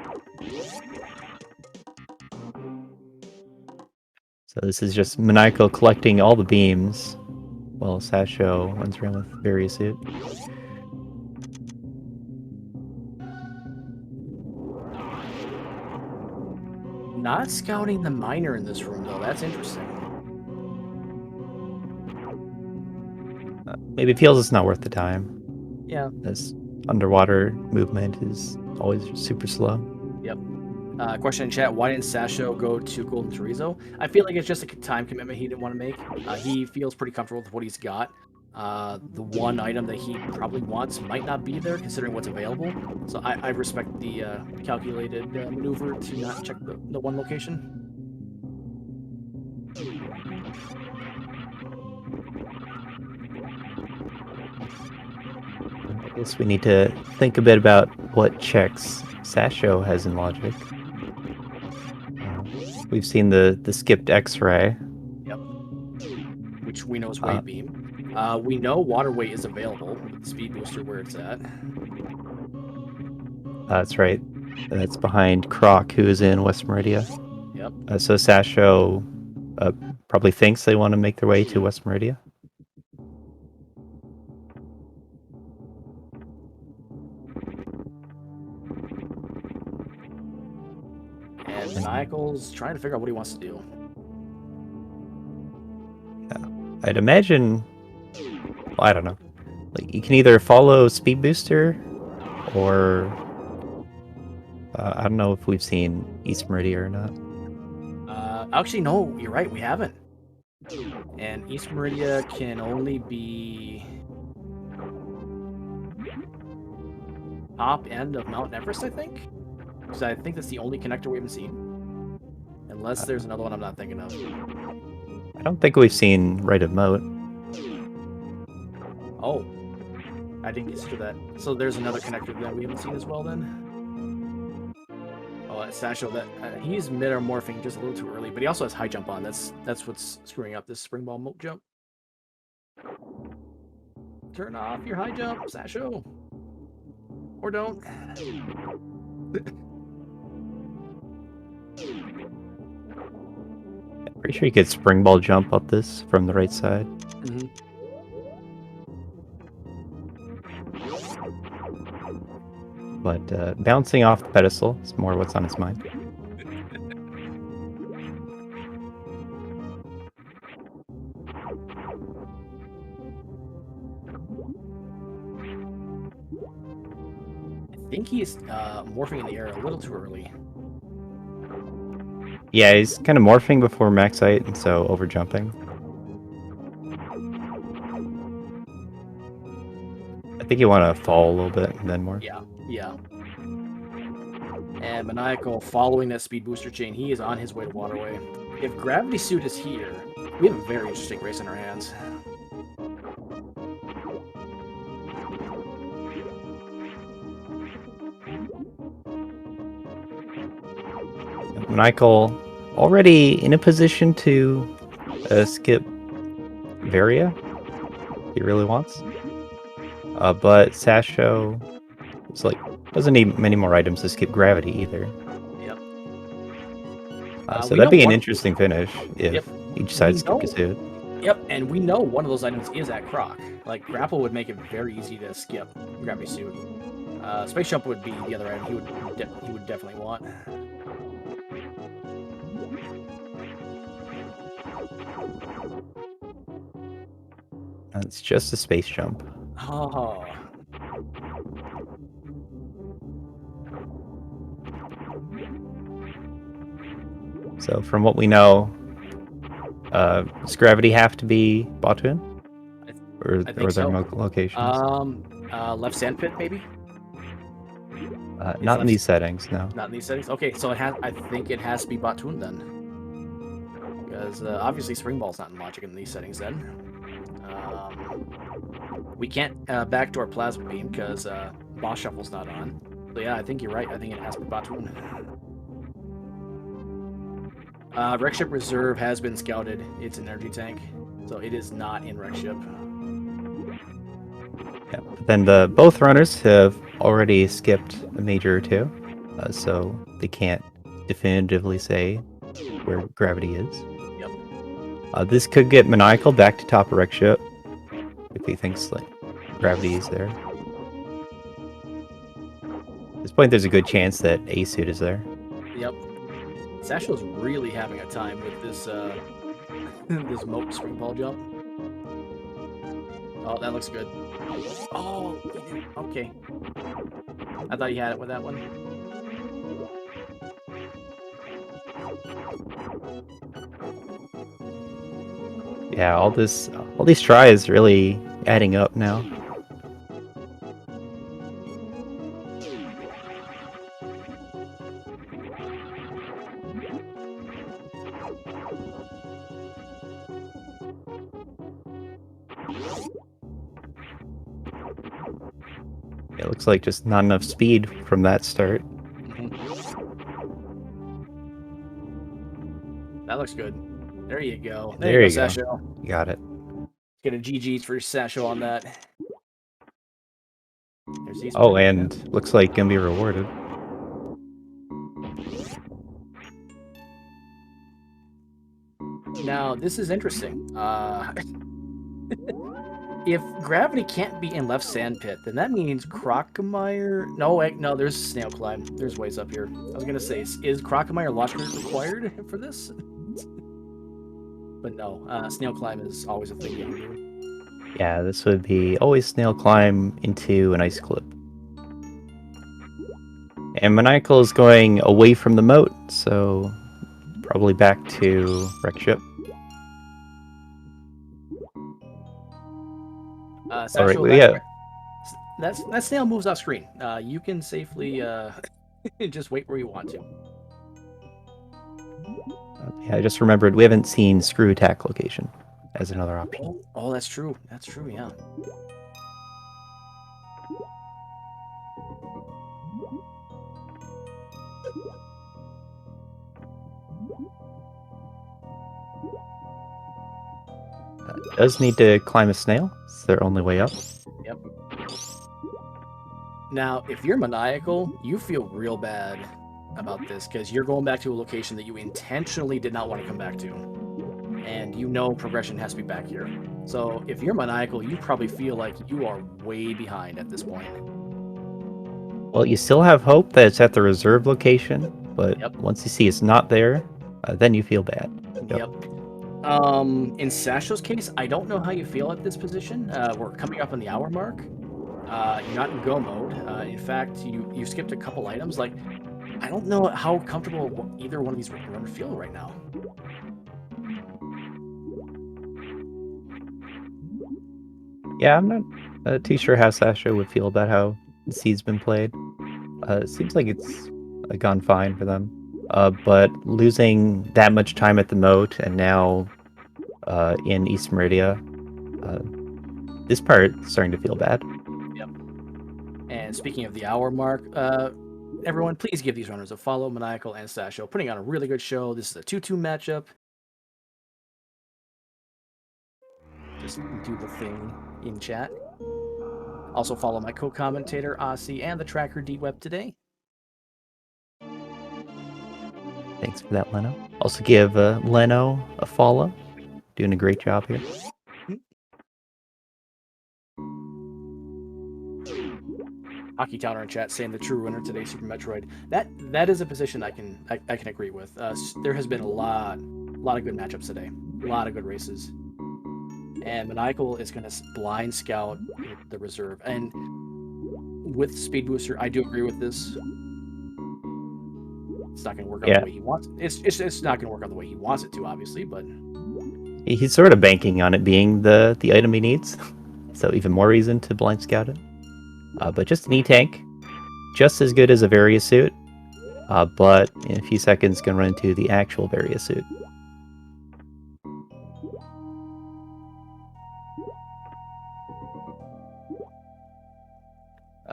So this is just Maniacal collecting all the beams, while Sasho runs around with various suit. Not scouting the miner in this room though. That's interesting. Maybe it feels it's not worth the time. Yeah. This underwater movement is always super slow. Yep. Question in chat: why didn't Sasho go to Golden Chorizo? I feel like it's just a time commitment he didn't want to make. He feels pretty comfortable with what he's got. The one item that he probably wants might not be there, considering what's available. So I respect the calculated maneuver to not check the one location. I guess we need to think a bit about what checks Sasho has in logic. We've seen the skipped X-ray. Yep. Which we know is Wave Beam. We know Water Weight is available with the Speed Booster where it's at. That's right. That's behind Croc, who is in West Meridia. Yep. So Sasho probably thinks they want to make their way to West Meridia. And Maniacal's trying to figure out what he wants to do. I'd imagine, well, I don't know. Like you can either follow Speed Booster, or I don't know if we've seen East Meridia or not. Actually, no, you're right. We haven't. And East Meridia can only be top end of Mount Everest, I think. Because I think that's the only connector we haven't seen. Unless there's another one I'm not thinking of. I don't think we've seen Right of Moat. Oh. I didn't consider that. So there's another connector that we haven't seen as well then? Oh, Sasho, that he's metamorphing just a little too early, but he also has high jump on. That's what's screwing up this spring ball moat jump. Turn off your high jump, Sasho. Or don't. I'm pretty sure you could spring ball jump up this from the right side. Mm-hmm. But bouncing off the pedestal is more what's on his mind. I think he's morphing in the air a little too early. Yeah, he's kind of morphing before max height, and so over jumping. I think you want to fall a little bit and then morph. Yeah. And Maniacal, following that speed booster chain, he is on his way to Waterway. If Gravity Suit is here, we have a very interesting race in our hands. Maniacal already in a position to skip Varia. He really wants. But Sasho is like doesn't need many more items to skip Gravity either. Yep. So that'd be an interesting finish if each side skipped his suit. Yep, and we know one of those items is at Croc. Like Grapple would make it very easy to skip Gravity Suit. Space Jump would be the other item he would definitely want. It's just a space jump. Oh. So from what we know, does Gravity have to be Botwin? Or are there locations? Left sandpit maybe? Not in these settings, no. Not in these settings? Okay, so I think it has to be Botwin then. Because obviously Spring Ball's not in logic in these settings then. We can't backdoor Plasma Beam because Boss Shuffle's not on. So yeah, I think you're right. I think it has to be Botwin. Wreck Ship Reserve has been scouted. It's an energy tank, so it is not in Wreck Ship. Yeah, but then both runners have already skipped a major or two, so they can't definitively say where Gravity is. Yep. This could get Maniacal back to top of Wreck Ship if he thinks like Gravity is there. At this point, there's a good chance that A-Suit is there. Yep. Sasho's really having a time with this this moat spring ball jump. Oh, that looks good. Oh, okay. I thought he had it with that one. Yeah, all these tries really adding up now. It looks like just not enough speed from that start. That looks good. There you go. There There you you go, go. Sasho. You got it. Get a GG's for Sasho on that. There's East Oh, Meridia. and looks like gonna be rewarded. Now, this is interesting. If gravity can't be in left sand pit, then that means Crocomire... No, wait, no, there's Snail Climb. There's ways up here. I was going to say, is Crocomire launch required for this? But no, Snail Climb is always a thing you can do. Yeah, this would be always snail climb into an ice clip. And Maniacal is going away from the moat, so probably back to wreck ship. Sasho, yeah. that snail moves off screen. You can safely just wait where you want to. Yeah, I just remembered we haven't seen screw attack location as another option. Oh, that's true. That's true, yeah. Does need to climb a snail. It's their only way up. Yep. Now, if you're Maniacal, you feel real bad about this because you're going back to a location that you intentionally did not want to come back to. And you know progression has to be back here. So if you're Maniacal, you probably feel like you are way behind at this point. Well, you still have hope that it's at the reserve location, but Yep. once you see it's not there, then you feel bad. Yep. In Sasho's case, I don't know how you feel at this position. We're coming up on the hour mark. You're not in go mode. In fact, you skipped a couple items. Like, I don't know how comfortable either one of these runners feel right now. Yeah, I'm not too sure how Sasha would feel about how the seed's been played. It seems like it's gone fine for them. But losing that much time at the moat and now in East Meridia, this part is starting to feel bad. Yep. And speaking of the hour mark, everyone, please give these runners a follow, Maniacal and Sasho, putting on a really good show. This is a 2-2 matchup. Just do the thing in chat. Also follow my co-commentator, Aussie, and the tracker, D-Web, today. Thanks for that, Leno. Also give Leno a follow. Doing a great job here. Hockey Towner in chat saying the true winner today, Super Metroid. That is a position I can agree with. There has been a lot of good matchups today, a lot of good races, and Maniacal is going to blind scout the reserve. And with Speed Booster, I do agree with this. It's not going to work out the way he wants. It's not going to work out the way he wants it to, obviously, but he's sort of banking on it being the item he needs, so even more reason to blind scout it. But just an E-Tank, just as good as a Varia suit, but in a few seconds can run into the actual Varia suit.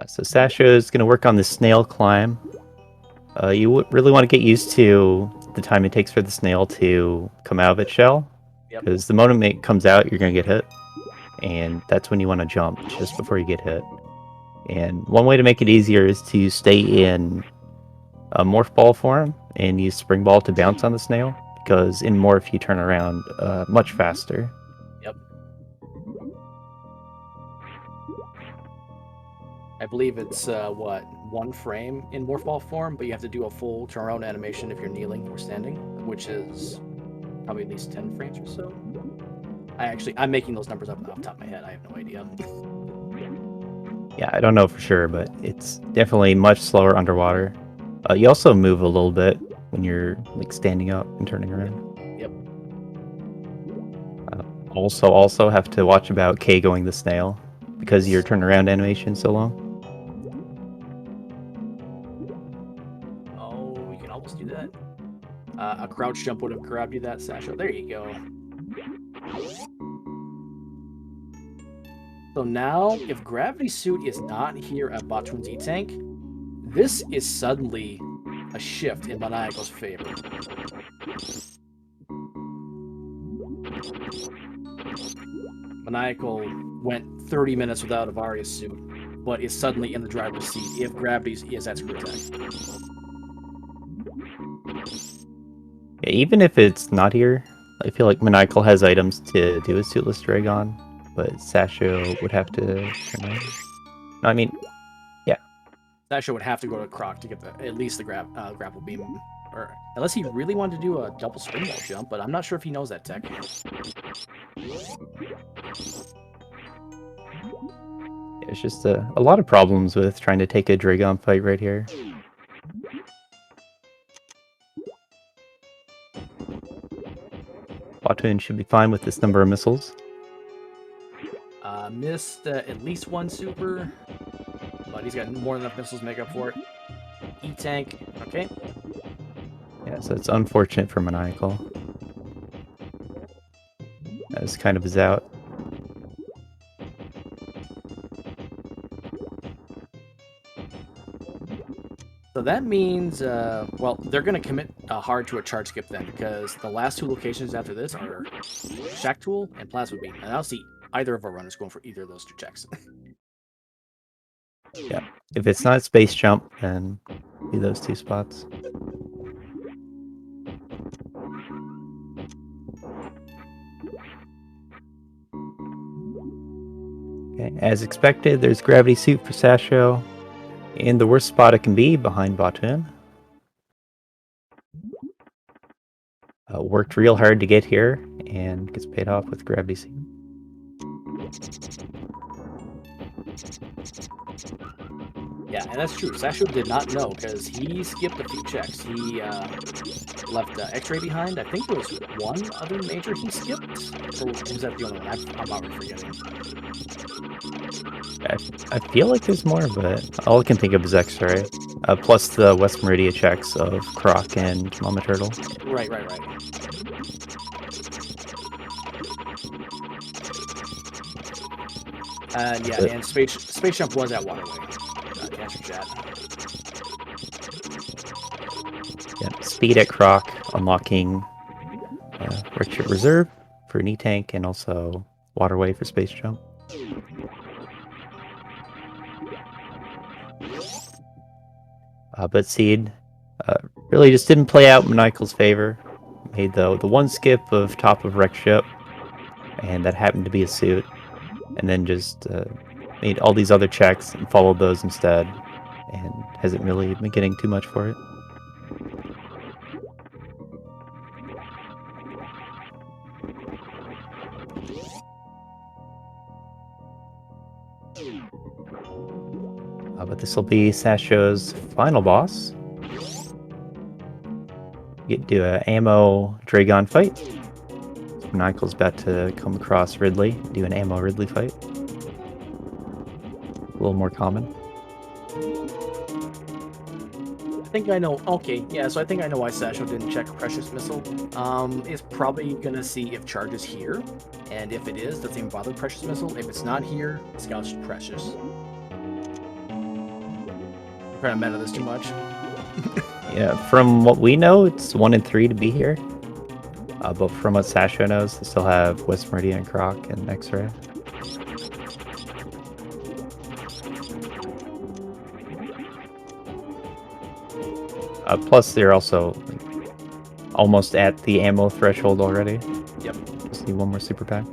So Sasha is going to work on the snail climb. You really want to get used to the time it takes for the snail to come out of its shell, because the moment it comes out, you're going to get hit, and that's when you want to jump, just before you get hit. And one way to make it easier is to stay in a morph ball form and use spring ball to bounce on the snail, because in morph you turn around much faster. Yep. I believe it's one frame in morph ball form, but you have to do a full turnaround animation if you're kneeling or standing, which is probably at least 10 frames or so. I'm making those numbers up off the top of my head. I have no idea. Yeah, I don't know for sure, but it's definitely much slower underwater. You also move a little bit when you're like standing up and turning around. Yep. Also have to watch about K going the snail because your turnaround animation is so long. Oh, we can almost do that. A crouch jump would have grabbed you that, Sasho. There you go. So now, if Gravity Suit is not here at Batune's E-Tank, this is suddenly a shift in Maniacal's favor. Maniacal went 30 minutes without a Varius suit, but is suddenly in the driver's seat if Gravity is at screw attack. Yeah, even if it's not here, I feel like Maniacal has items to do a suitless Dragon, but Sasho would have to turn around. No, I mean, yeah. Sasho would have to go to Croc to get at least the grapple beam. Or unless he really wanted to do a double spring wall jump, but I'm not sure if he knows that tech. It's just a lot of problems with trying to take a Dragon fight right here. Batun should be fine with this number of missiles. Missed at least one super, but he's got more than enough missiles to make up for it. E-Tank, okay. Yeah, so it's unfortunate for Maniacal. That's kind of his out. So that means, well, they're going to commit hard to a charge skip then, because the last two locations after this are Shack Tool and Plasma Beam, and I don't see either of our runners going for either of those two checks. Yeah, if it's not Space Jump, then be those two spots. Okay, as expected, there's Gravity Suit for Sasho, and the worst spot it can be behind Batun. Worked real hard to get here, and gets paid off with Gravity Suit. Yeah, and that's true. Sasho did not know, because he skipped a few checks. He left X-Ray behind. I think there was one other major he skipped, or was that the only one? I'm not really forgetting. I feel like there's more, but all I can think of is X-Ray. Plus the West Meridia checks of Croc and Mama Turtle. Right. And yeah, and Space Jump was at Waterway. Answer chat. Yeah, speed at Croc, unlocking Richard Reserve for an E-Tank, and also Waterway for Space Jump. But Seed really just didn't play out Maniacal's favor. Made the one skip of top of Wreck Ship, and that happened to be a suit. And then just made all these other checks and followed those instead, and hasn't really been getting too much for it. But this will be Sasho's final boss. Get to an ammo Dragon fight. Maniacal's about to come across Ridley, do an ammo Ridley fight. A little more common. I think I know. Okay, yeah, so I think I know why Sasho didn't check Precious Missile. It's probably gonna see if charge is here, and if it is, doesn't even bother Precious Missile. If it's not here, Scout's Precious. I'm trying to meta this too much. Yeah, from what we know, it's 1 and 3 to be here. But from what Sasho knows, they still have West Meridia and Croc and X-Ray. Plus, they're also almost at the ammo threshold already. Yep. Just need one more super pack.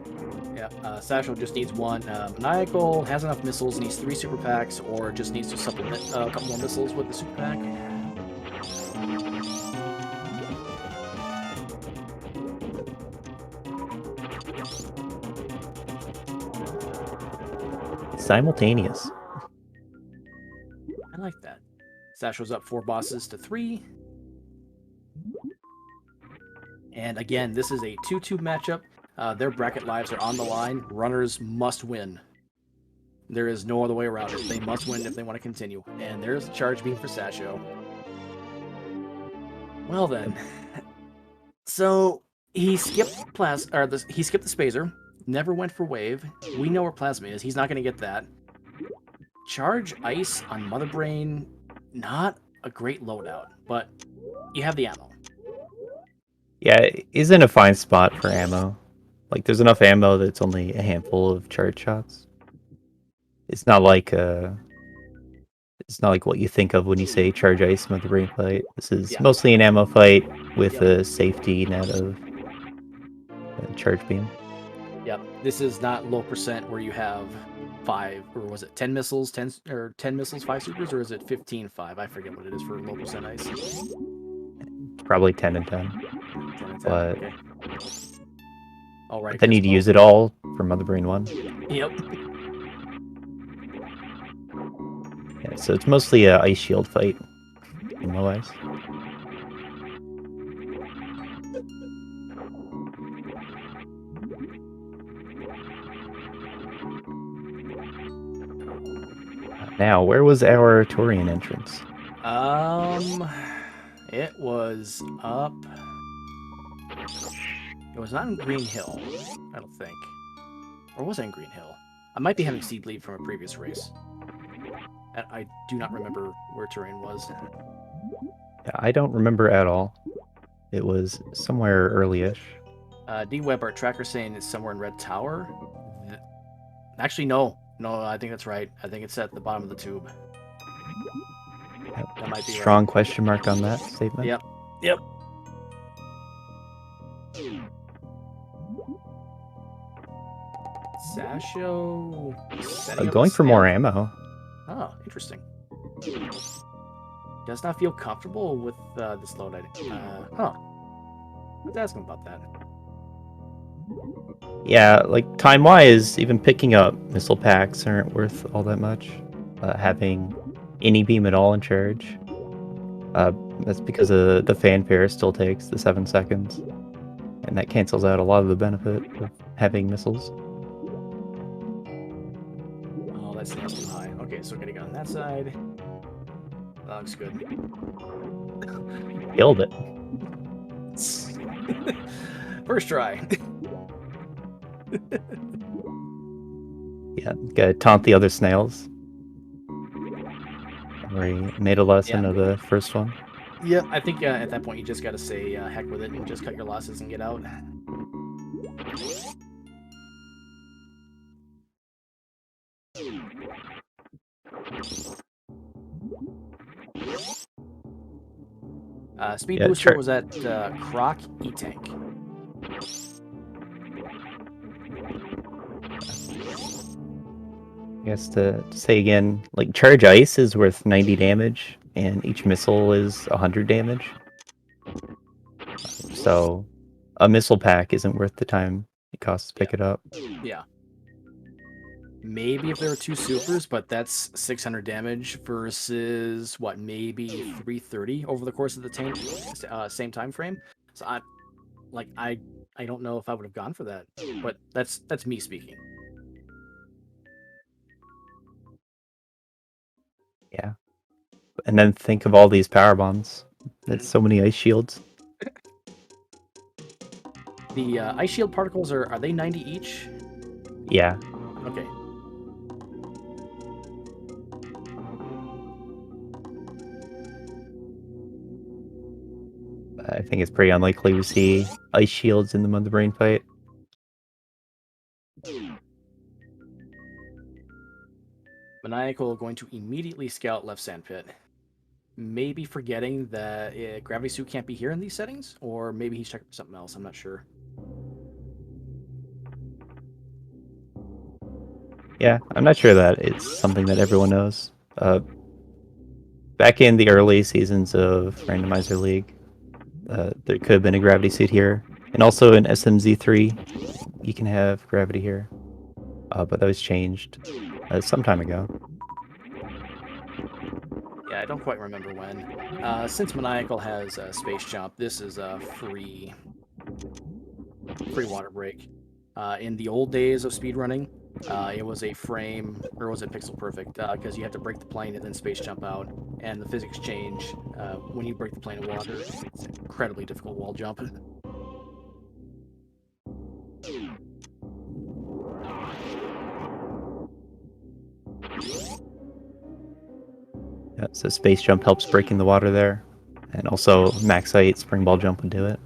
Yeah, Sasho just needs one. Maniacal has enough missiles, needs 3 super packs, or just needs to supplement a couple more missiles with the super pack. Simultaneous. I like that. Sasho's up 4 bosses to 3. And again, this is a 2-2 matchup. Their bracket lives are on the line. Runners must win. There is no other way around it. They must win if they want to continue. And there's the charge beam for Sasho. Well then, so he skipped he skipped the Spazer. Never went for wave. We know where Plasma is. He's not going to get that. Charge Ice on Mother Brain, not a great loadout, but you have the ammo. Yeah, he's in a fine spot for ammo. Like, there's enough ammo that it's only a handful of charge shots. It's not like what you think of when you say charge ice Mother Brain fight. This is Yeah. mostly an ammo fight with a safety net of charge beam. Yep. This is not low percent where you have 5, or was it 10 missiles, 10 missiles, 5 supers, or is it 15, 5? I forget what it is for low percent ice. Probably 10 and 10. 10 and 10. But Okay. All right. then you'd use it all for Mother Brain 1. Yep. Yeah, so it's mostly a ice shield fight in low ice. Now, where was our Tourian entrance? It was up. It was not in Green Hill, I don't think. Or was it in Green Hill? I might be having seed lead from a previous race. And I do not remember where Tourian was. Yeah, I don't remember at all. It was somewhere early-ish. D-Web, our tracker, saying it's somewhere in Red Tower. Actually, no. No, I think that's right. I think it's at the bottom of the tube. Yep. That might be strong right. question mark on that statement. Yep. Yep. Sasho. Going for more ammo. Oh, interesting. Does not feel comfortable with this load. Let's ask him about that. Yeah, like time-wise, even picking up missile packs aren't worth all that much. Having any beam at all in charge. That's because the fanfare still takes the 7 seconds. And that cancels out a lot of the benefit of having missiles. Oh, that snail's too high. Okay, so getting on that side. That looks good. Killed it. First try. Yeah, gotta taunt the other snails. Where he made a lesson of the first one. Yeah, I think at that point you just gotta say heck with it and just cut your losses and get out. Speed booster was at Croc E-Tank. I guess to say again, like charge ice is worth 90 damage, and each missile is 100 damage. So a missile pack isn't worth the time it costs to pick it up. Yeah. Maybe if there were 2 supers, but that's 600 damage versus what, maybe 330 over the course of the same time frame. So I don't know if I would have gone for that, but that's me speaking. Yeah. And then think of all these power bombs. That's so many ice shields. The ice shield particles are they 90 each? Yeah. Okay. I think it's pretty unlikely we see ice shields in the Mother Brain fight. Maniacal going to immediately scout left sandpit. Maybe forgetting that Gravity Suit can't be here in these settings, or maybe he's checking for something else. I'm not sure. Yeah, I'm not sure that it's something that everyone knows. Back in the early seasons of Randomizer League, there could have been a gravity suit here. And also in SMZ3, you can have gravity here. But that was changed some time ago. Yeah, I don't quite remember when. Since Maniacal has Space Jump, this is free free water break. In the old days of speedrunning, it was a frame, or was it pixel perfect? Because you have to break the plane and then space jump out, and the physics change when you break the plane in water. It's an incredibly difficult wall jump. Yeah, so space jump helps breaking the water there, and also max height spring ball jump would do it.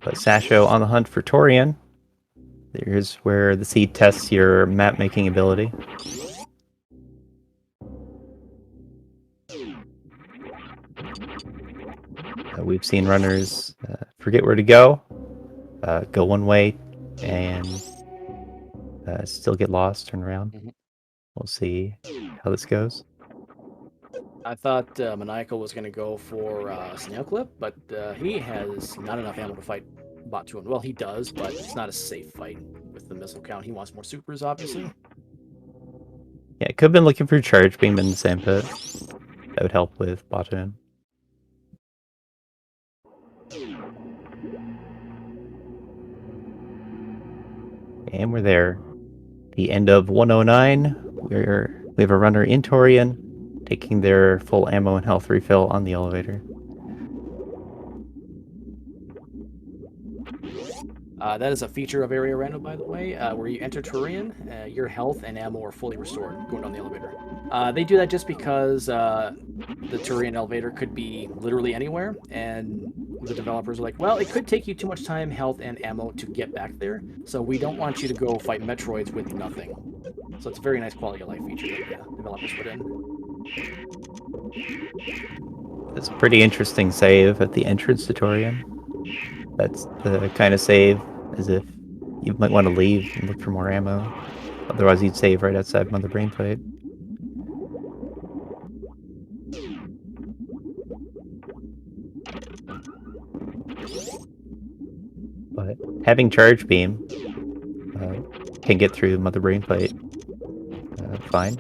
But Sasho on the hunt for Tourian. Here's where the seed tests your map making ability. We've seen runners forget where to go one way, and still get lost, turn around. Mhm. We'll see how this goes. I thought Maniacal was going to go for Snail Clip, but he has not enough ammo to fight Bot 2. Well, he does, but it's not a safe fight with the missile count. He wants more supers, obviously. Yeah, could have been looking for charge beam in the same pit. That would help with Bottoon. And we're there. The end of 109. We have a runner in Tourian, taking their full ammo and health refill on the elevator. That is a feature of Area Random, by the way, where you enter Tourian, your health and ammo are fully restored going down the elevator. They do that just because the Tourian elevator could be literally anywhere, and the developers are like, well, it could take you too much time, health, and ammo to get back there, so we don't want you to go fight Metroids with nothing. So it's a very nice quality of life feature that the developers put in. It's a pretty interesting save at the entrance to Tourian. That's the kind of save as if you might want to leave and look for more ammo. Otherwise, you'd save right outside Mother Brain Plate. But having Charge Beam can get through Mother Brain Plate fine.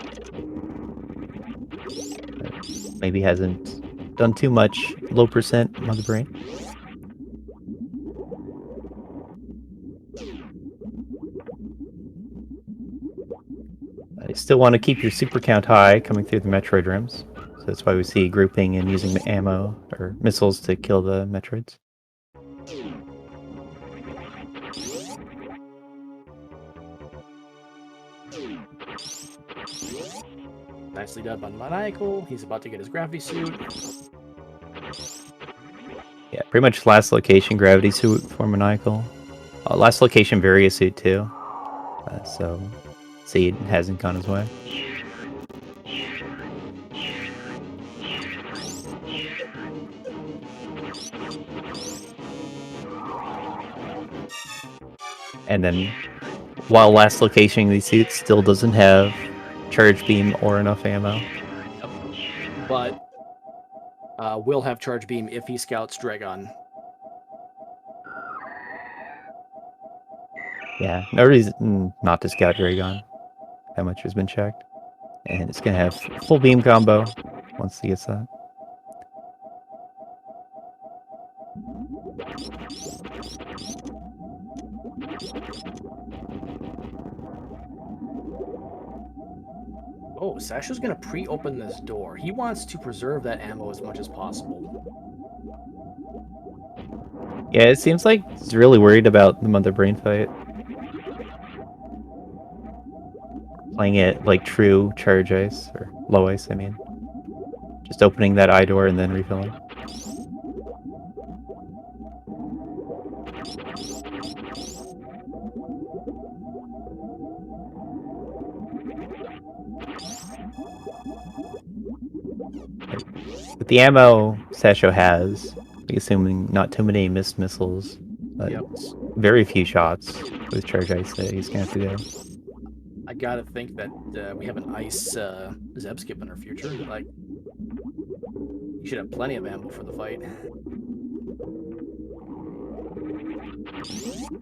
Maybe hasn't done too much low percent Mother Brain. You still want to keep your super count high coming through the Metroid rooms. So that's why we see grouping and using ammo or missiles to kill the Metroids. Nicely done by Maniacal. He's about to get his gravity suit. Yeah, pretty much last location gravity suit for Maniacal. Last location Varia suit too. So Seed hasn't gone his way. And then, while last location these suits still doesn't have charge beam or enough ammo. Yep. But will have charge beam if he scouts Dragon. Yeah, no reason not to scout Dragon. How much has been checked. And it's going to have full beam combo once he gets that. Oh, Sasho's going to pre-open this door. He wants to preserve that ammo as much as possible. Yeah, it seems like he's really worried about the Mother Brain fight. Playing it like true charge ice, or low ice, I mean. Just opening that eye door and then refilling. With the ammo Sasho has, assuming not too many missed missiles, but Yep. very few shots with charge ice that he's going to have to go. I gotta think that we have an ice Zeb skip in our future. Like, you should have plenty of ammo for the fight.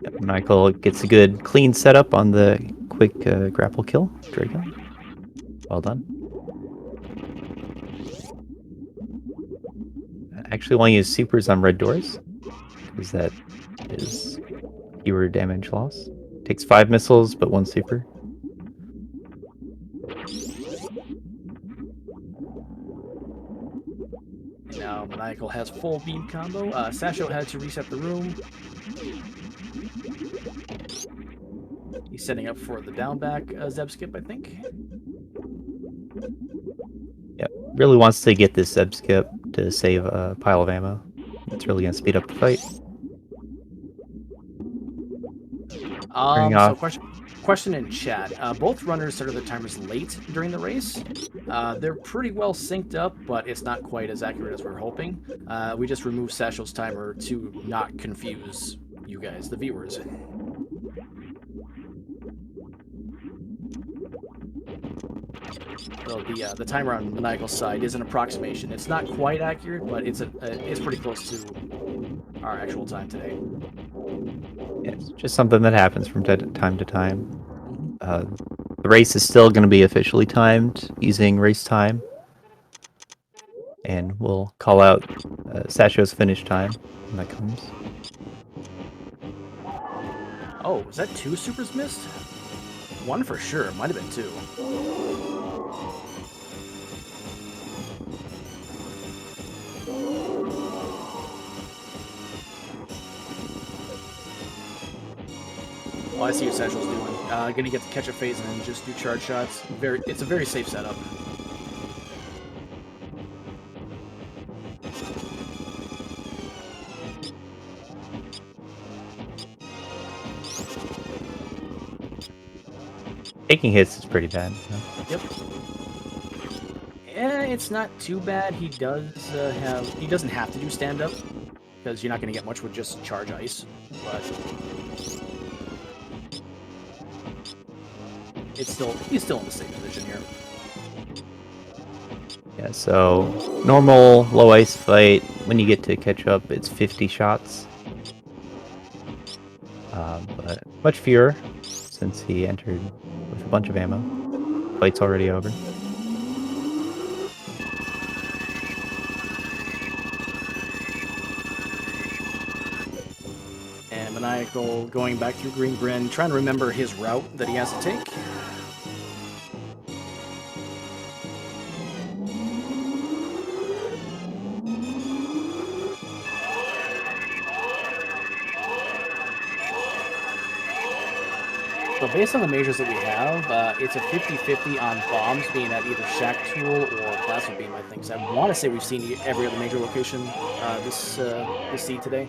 Yep, Michael gets a good clean setup on the quick grapple kill. Dragon. Well done. actually want to use supers on red doors, because that is fewer damage loss. Takes 5 missiles, but 1 super. Now Maniacal has full beam combo. Sasho had to reset the room. He's setting up for the down back Zeb skip, I think. Yep, really wants to get this Zeb skip to save a pile of ammo. It's really going to speed up the fight. So question in chat. Both runners started their timers late during the race. They're pretty well synced up, but it's not quite as accurate as we were hoping. We just removed Sasho's timer to not confuse you guys, the viewers. So the timer on Maniacal's side is an approximation. It's not quite accurate, but it's pretty close to our actual time today. It's just something that happens from time to time. The race is still going to be officially timed using race time. And we'll call out Sasho's finish time when that comes. Oh, was that 2 supers missed? 1 for sure. It might have been 2. Oh, I see what Sasho's doing. Gonna get the catch-up phase and then just do charge shots. It's a very safe setup. Taking hits is pretty bad. Yep. It's not too bad. He doesn't have to do stand-up, because you're not going to get much with just charge ice, but he's still in the safe position here. Yeah, so normal low ice fight, when you get to catch up, it's 50 shots. But much fewer, since he entered with a bunch of ammo. Fight's already over. And Maniacal going back through Green Bryn, trying to remember his route that he has to take. So based on the majors that we have, it's a 50-50 on bombs being at either Shack Tool or Plasma Beam, I think. So I want to say we've seen every other major location this seed today.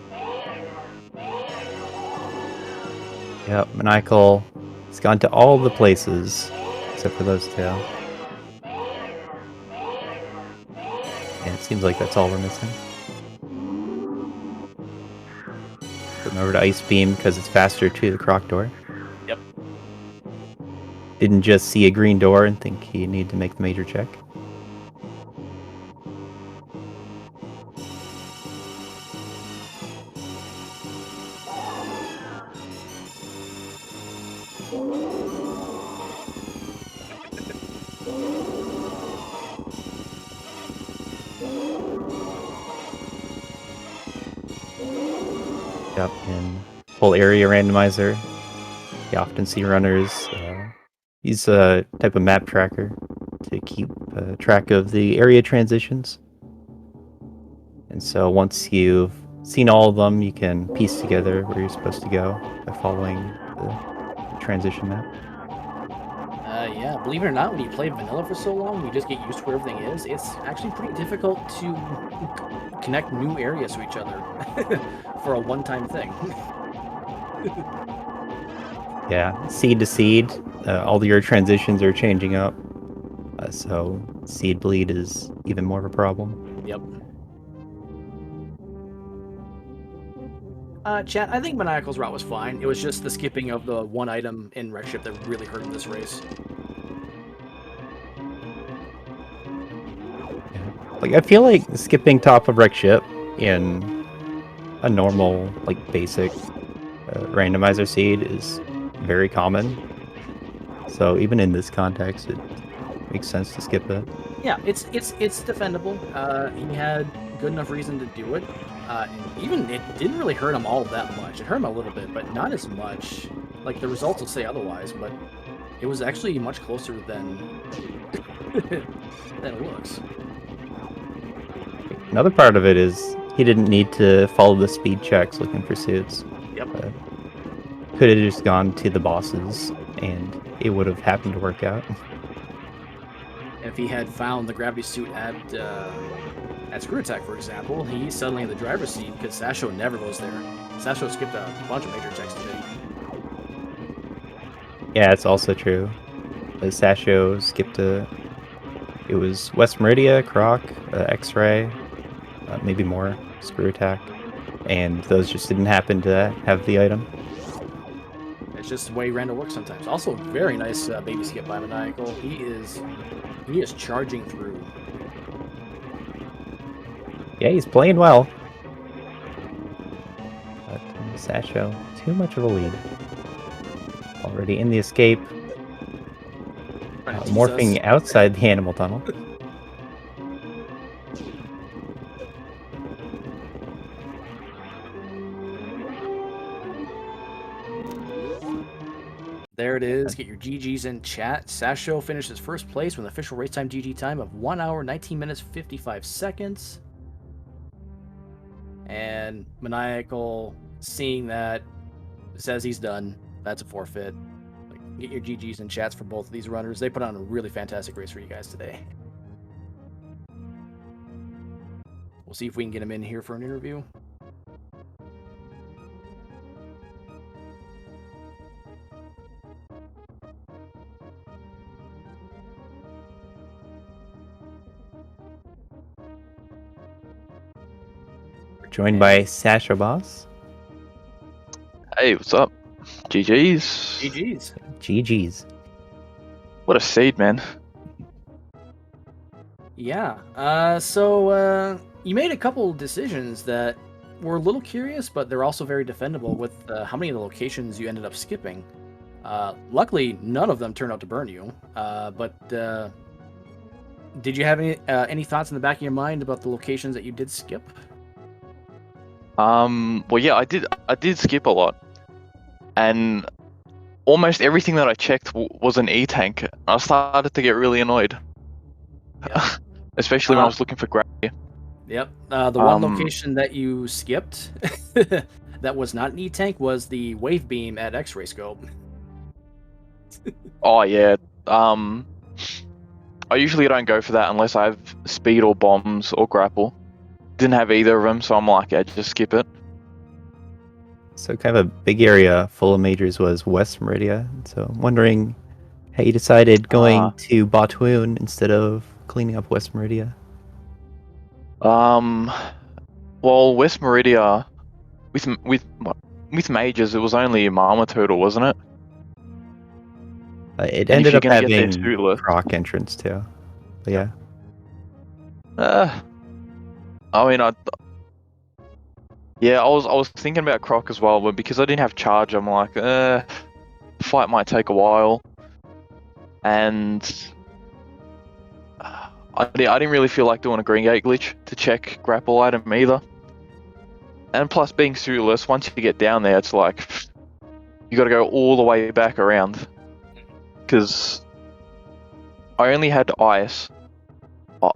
Yep, Maniacal has gone to all the places except for those 2. And it seems like that's all we're missing. Put him over to Ice Beam because it's faster to the Croc door. Yep. Didn't just see a green door and think he needed to make the major check. Up in full area randomizer. You often see runners use a type of map tracker to keep track of the area transitions. And so once you've seen all of them, you can piece together where you're supposed to go by following the transition map. Yeah, believe it or not, when you play vanilla for so long, you just get used to where everything is. It's actually pretty difficult to connect new areas to each other for a one-time thing. Yeah, seed to seed, all your transitions are changing up. So seed bleed is even more of a problem. Yep. Chat, I think Maniacal's route was fine. It was just the skipping of the one item in Wreck Ship that really hurt in this race. Like, I feel like skipping top of Wreck Ship in a normal, like, basic randomizer seed is very common. So even in this context, it makes sense to skip it. Yeah, it's defendable. He had good enough reason to do it. And even it didn't really hurt him all that much. It hurt him a little bit, but not as much. Like the results will say otherwise, but it was actually much closer than than it looks. Another part of it is he didn't need to follow the speed checks looking for suits. Yep. Could have just gone to the bosses, and it would have happened to work out. If he had found the gravity suit at Screw Attack, for example, he's suddenly in the driver's seat because Sasho never goes there. Sasho skipped a bunch of major checks today. Yeah, it's also true. Sasho skipped it was West Meridia, Croc, X-Ray, maybe more, Screw Attack, and those just didn't happen to have the item. It's just the way Randall works sometimes. Also, very nice baby skip by Maniacal. He is charging through. Yeah, he's playing well. But Sasho, too much of a lead. Already in the escape. Morphing outside the animal tunnel. There it is. Get your GGs in chat. Sasho finishes first place with an official race time GG time of 1 hour, 19 minutes, 55 seconds. And Maniacal, seeing that, says he's done. That's a forfeit. Get your GGs in chats for both of these runners. They put on a really fantastic race for you guys today. We'll see if we can get him in here for an interview. Joined by Sashoboss. Hey, what's up? GG's. GG's. GG's. What a seed, man. Yeah. So you made a couple decisions that were a little curious, but they're also very defendable with how many of the locations you ended up skipping. Luckily, none of them turned out to burn you. But did you have any thoughts in the back of your mind about the locations that you did skip? Well, yeah, I did skip a lot, and almost everything that I checked was an E-tank. I started to get really annoyed, Yeah. especially when I was looking for gravity. Yep. The one location that you skipped that was not an E-tank was the wave beam at X-ray scope. Oh yeah. I usually don't go for that unless I have speed or bombs or grapple. Didn't have either of them, so I'm like, yeah, just skip it. So kind of a big area full of majors was West Meridia. So I'm wondering how you decided going to Batoon instead of cleaning up West Meridia. Well, West Meridia, with majors, it was only Mama Turtle, wasn't it? It And ended if up you're gonna get having there suitless- Croc entrance too. But yeah. I mean, I was thinking about Croc as well, but because I didn't have charge, I'm like, fight might take a while, and I didn't really feel like doing a Green Gate glitch to check grapple item either. And plus, being suitless, once you get down there, it's like you got to go all the way back around, because I only had ice.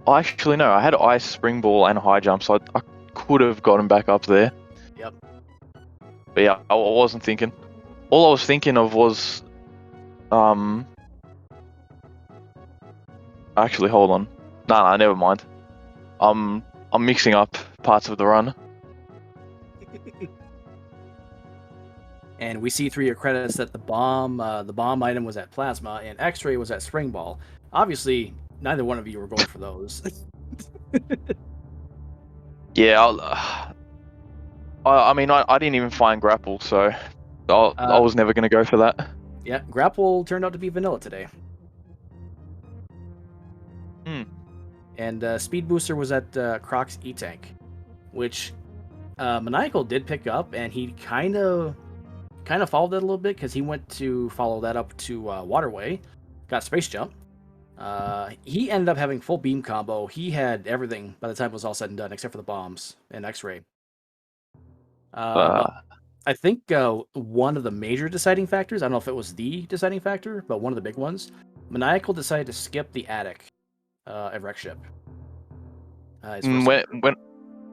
Actually, no, I had ice, spring ball, and high jump, so I could have gotten back up there. Yep. But yeah, I wasn't thinking. All I was thinking of was, actually, hold on. Nah, never mind. I'm mixing up parts of the run. And we see through your credits that the bomb item was at Plasma and X-ray was at Spring Ball. Obviously, neither one of you were going for those. Yeah, I mean, I didn't even find grapple, so I was never gonna go for that. Yeah, grapple turned out to be vanilla today. And Speed Booster was at Croc's E-Tank, which Maniacal did pick up, and he kind of followed that a little bit because he went to follow that up to Waterway, got Space Jump, He ended up having full beam combo. He had everything by the time it was all said and done, except for the bombs and X-ray. But I think one of the major deciding factors, I don't know if it was the deciding factor, but one of the big ones, Maniacal decided to skip the attic at Wreck Ship. His first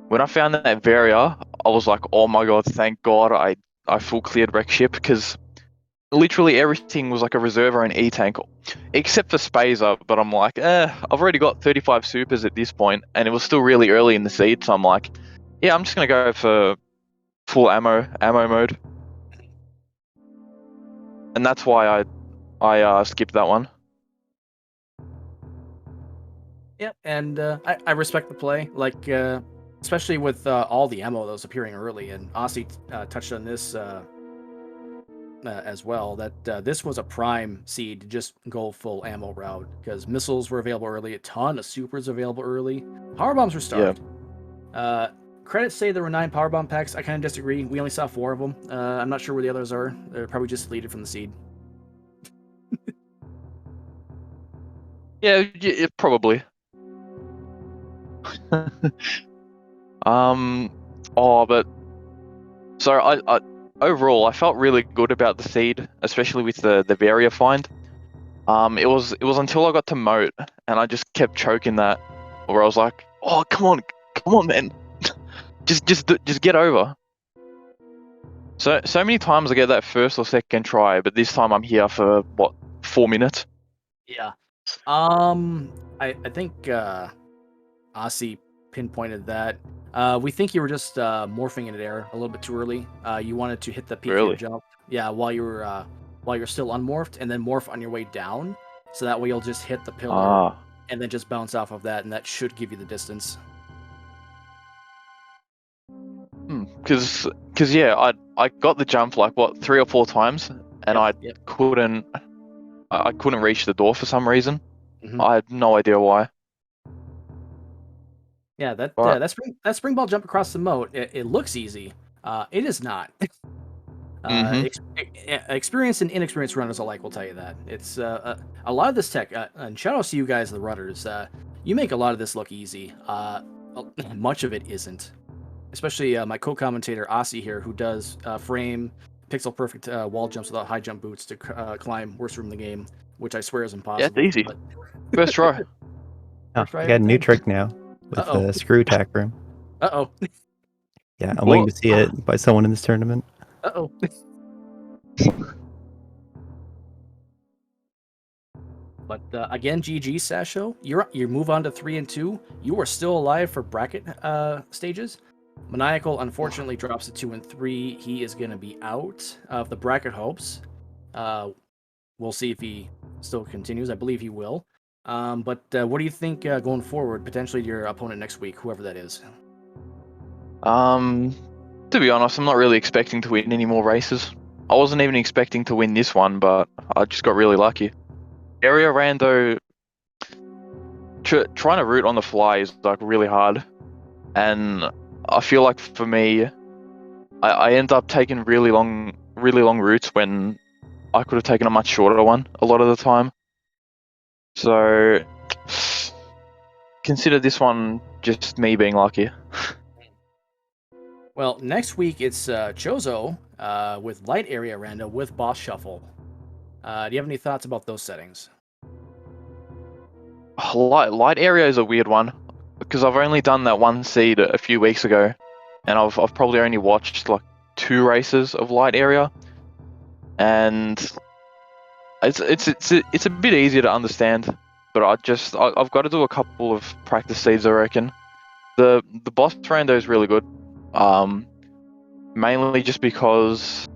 When I found that Varia, I was like, oh my god, thank god I full cleared Wreck Ship, because literally everything was like a reserve or an E-tank, except for Spazer, but I'm like, I've already got 35 supers at this point, and it was still really early in the seed, so I'm like, yeah, I'm just gonna go for full ammo mode. And that's why I skipped that one. Yep, and I respect the play, like especially with all the ammo that was appearing early, and Aussie touched on this as well, that this was a prime seed to just go full ammo route, because missiles were available early, a ton of supers available early, power bombs were starved. Yeah. Credits say there were 9 power bomb packs. I kind of disagree. We only saw 4 of them. I'm not sure where the others are. They're probably just deleted from the seed. Yeah, probably. But so I overall I felt really good about the seed, especially with the Varia find. It was until I got to Moat and I just kept choking that, where I was like, oh come on man, just get over. So many times I get that first or second try, but this time I'm here for what, 4 minutes? Yeah. I think Aussie pinpointed that. We think you were just morphing into air a little bit too early. You wanted to hit the peak of your jump, yeah, while you're still unmorphed, and then morph on your way down, so that way you'll just hit the pillar and then just bounce off of that, and that should give you the distance. Because yeah, I got the jump like what, 3 or 4 times, and I couldn't reach the door for some reason. I had no idea why. Yeah, that spring ball jump across the moat, it looks easy. It is not. Experienced and inexperienced runners alike will tell you that. It's a lot of this tech, and shout out to you guys, the runners. You make a lot of this look easy. Much of it isn't. Especially my co-commentator Aussie here, who does frame pixel perfect wall jumps without high jump boots to climb worst room in the game, which I swear is impossible. Yeah, it's easy. First try. I got a new trick now with the screw attack room. Yeah, I'm waiting to see it by someone in this tournament. But again, GG Sasho, you move on to 3 and 2. You are still alive for bracket stages. Maniacal unfortunately drops to 2 and 3. He is going to be out of the bracket hopes. We'll see if he still continues. I believe he will. But what do you think going forward, potentially your opponent next week, whoever that is? To be honest, I'm not really expecting to win any more races. I wasn't even expecting to win this one, but I just got really lucky. Area rando, trying to route on the fly is like really hard, and I feel like for me, I end up taking really long routes when I could have taken a much shorter one a lot of the time. So consider this one just me being lucky. Well, next week it's Chozo with light area rando with boss shuffle. Do you have any thoughts about those settings? Light area is a weird one, because I've only done that one seed a few weeks ago, and I've probably only watched like 2 races of light area, and it's a bit easier to understand, but I've got to do a couple of practice seeds, I reckon. The boss rando is really good, mainly just because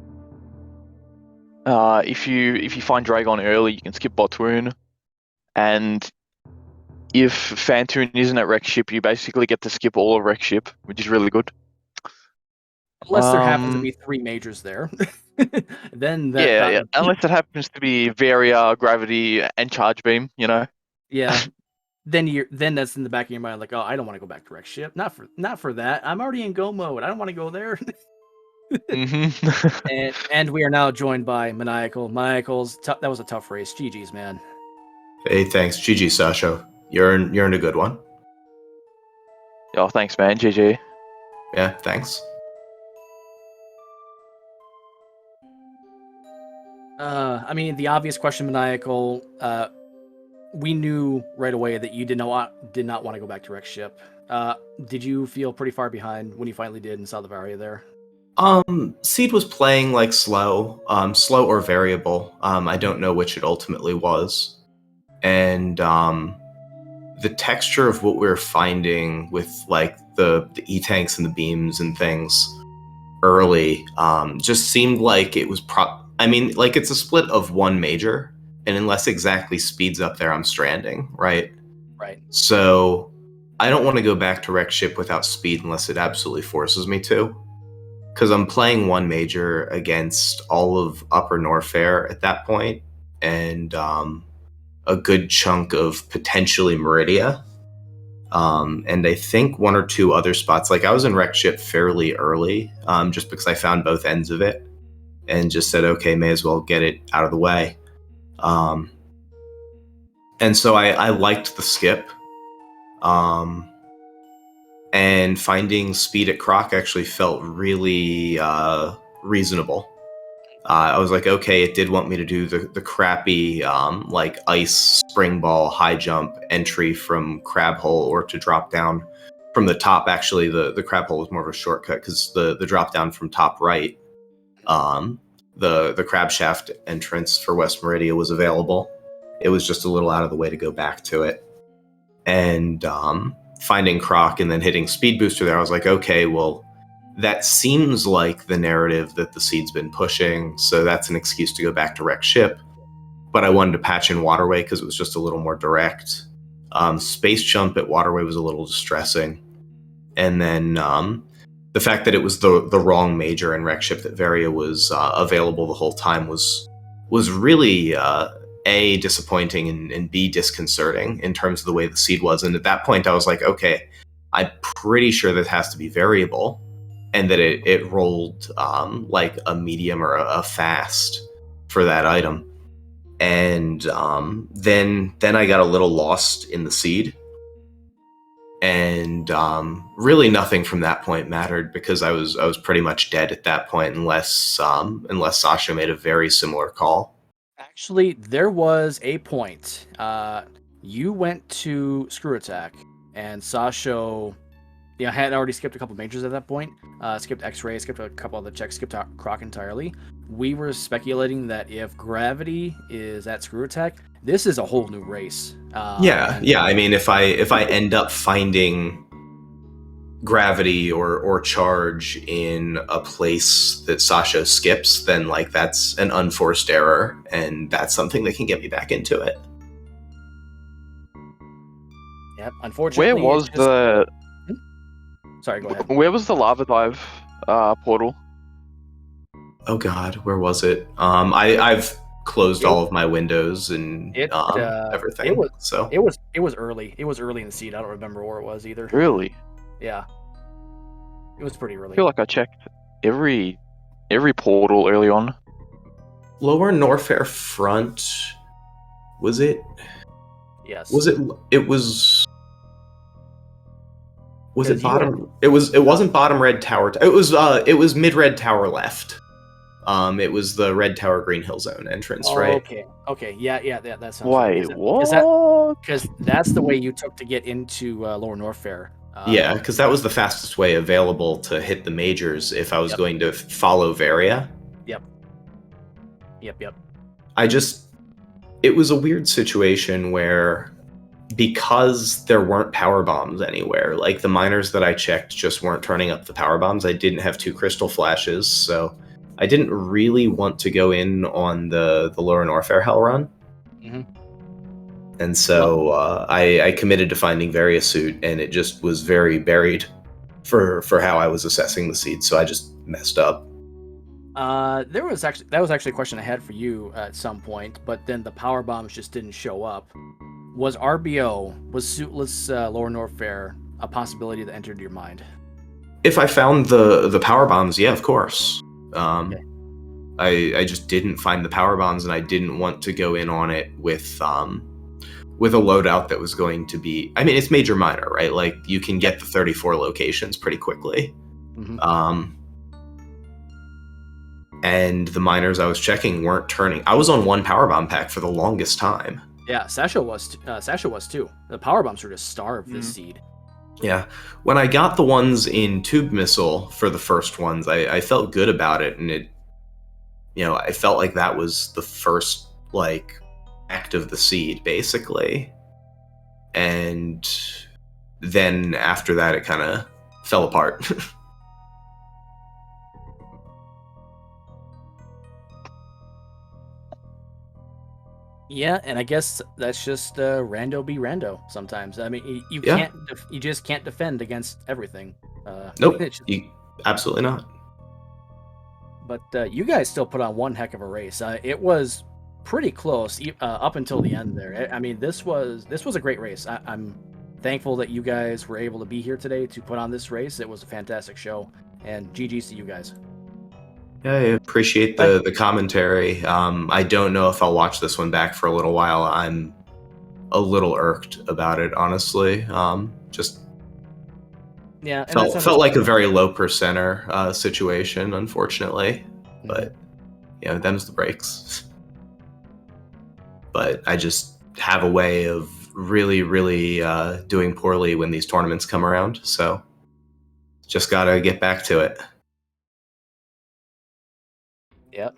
if you find Dragon early, you can skip Botwoon, and if Fantoon isn't at Wreck Ship, you basically get to skip all of Wreck Ship, which is really good. Unless there happens to be 3 majors there. Then unless it happens to be Varia, Gravity, and Charge Beam, you know. Yeah. Then that's in the back of your mind, like, oh, I don't want to go back to Wreck Ship. Not for that. I'm already in go mode. I don't want to go there. and we are now joined by Maniacal. That was a tough race. GG's, man. Hey, thanks. GG, Sasho. You're in a good one. Oh, thanks, man. GG. Yeah, thanks. I mean, the obvious question, Maniacal. We knew right away that you did not want to go back to Rex ship. Did you feel pretty far behind when you finally did and saw the Varia there? Seed was playing like slow or variable. I don't know which it ultimately was. And the texture of what we were finding with like the E-tanks and the beams and things early just seemed like it was like it's a split of one major, and unless exactly speeds up there, I'm stranding, right? Right. So I don't want to go back to Rex ship without speed unless it absolutely forces me to. Because I'm playing one major against all of Upper Norfair at that point, and a good chunk of potentially Meridia. And I think one or two other spots. Like I was in Rex ship fairly early, just because I found both ends of it and just said, okay, may as well get it out of the way. And so I liked the skip. And finding speed at Croc actually felt really reasonable. I was like, okay, it did want me to do the crappy like ice spring ball high jump entry from crab hole, or to drop down from the top. Actually, the crab hole was more of a shortcut because the drop down from top right, the crab shaft entrance for West Meridia was available. It was just a little out of the way to go back to it. And finding Croc and then hitting speed booster there, I was like, okay, well, that seems like the narrative that the seed's been pushing, so that's an excuse to go back to Rex ship. But I wanted to patch in Waterway because it was just a little more direct. Space jump at Waterway was a little distressing. And then the fact that it was the wrong major in Rex ship, that Varia was available the whole time, was really A, disappointing, and B, disconcerting in terms of the way the seed was. And at that point I was like, okay, I'm pretty sure that has to be variable, and that it rolled like a medium or a fast for that item. And then I got a little lost in the seed, and really nothing from that point mattered because I was pretty much dead at that point, unless Sasha made a very similar call. Actually, there was a point. You went to Screw Attack, and Sasho, had already skipped a couple majors at that point. Skipped X-Ray, skipped a couple other checks, skipped Croc entirely. We were speculating that if Gravity is at Screw Attack, this is a whole new race. Yeah. I mean, if I end up finding Gravity or Charge in a place that Sasha skips, then like that's an unforced error, and that's something that can get me back into it. Yep. Unfortunately, Where was the? Sorry, go ahead. Where was the lava dive portal? Oh God, where was it? I've closed all of my windows and everything. It was so early. It was early in the seed. I don't remember where it was either. Really? Yeah. It was pretty early. I feel like I checked every portal early on. Lower Norfair front. Was it? Yes. Was it? It was. Was it bottom? It It wasn't bottom red tower. It was mid red tower left. It was the red tower green hill zone entrance, right? Okay. Yeah. That sounds Wait, right. what? Because that's the way you took to get into Lower Norfair. Yeah, because that was the fastest way available to hit the majors if I was going to follow Varia. Yep. It was a weird situation where, because there weren't power bombs anywhere, like the miners that I checked just weren't turning up the power bombs. I didn't have 2 crystal flashes, so I didn't really want to go in on the Lower Norfair hell run. Mm-hmm. And so I committed to finding Varia suit, and it just was very buried for how I was assessing the seed, so I just messed up. That was actually a question I had for you at some point, but then the power bombs just didn't show up. Was suitless Lower Norfair a possibility that entered your mind? If I found the power bombs, yeah, of course. Okay. I just didn't find the power bombs, and I didn't want to go in on it with with a loadout that was going to be, I mean, it's major minor, right? Like you can get the 34 locations pretty quickly. Mhm. And the miners I was checking weren't turning. I was on one power bomb pack for the longest time. Yeah, Sasha was too. The power bombs were just starved this seed. Yeah. When I got the ones in Tube Missile for the first ones, I felt good about it, and it, I felt like that was the first like act of the seed, basically. And then after that, it kind of fell apart. Yeah, and I guess that's just rando be rando sometimes. I mean, you Yeah. you just can't defend against everything. Nope. it's just- Absolutely not. But you guys still put on one heck of a race. It was pretty close up until the end there. I mean, this was a great race. I'm thankful that you guys were able to be here today to put on this race. It was a fantastic show, and GG's to you guys. Yeah, I appreciate the commentary. I don't know if I'll watch this one back for a little while. I'm a little irked about it, honestly. Just Yeah, and felt like a very low percenter situation, unfortunately. But them's the breaks. But I just have a way of really, really doing poorly when these tournaments come around. So just gotta get back to it. Yep.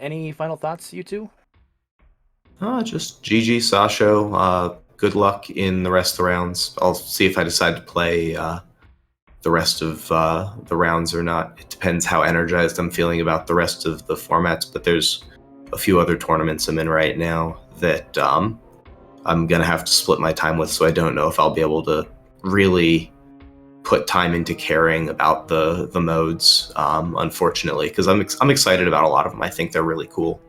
Any final thoughts, you two? Just GG, Sasho. Good luck in the rest of the rounds. I'll see if I decide to play the rest of the rounds or not. It depends how energized I'm feeling about the rest of the formats, but there's a few other tournaments I'm in right now that I'm going to have to split my time with, so I don't know if I'll be able to really put time into caring about the modes, unfortunately, because I'm excited about a lot of them. I think they're really cool.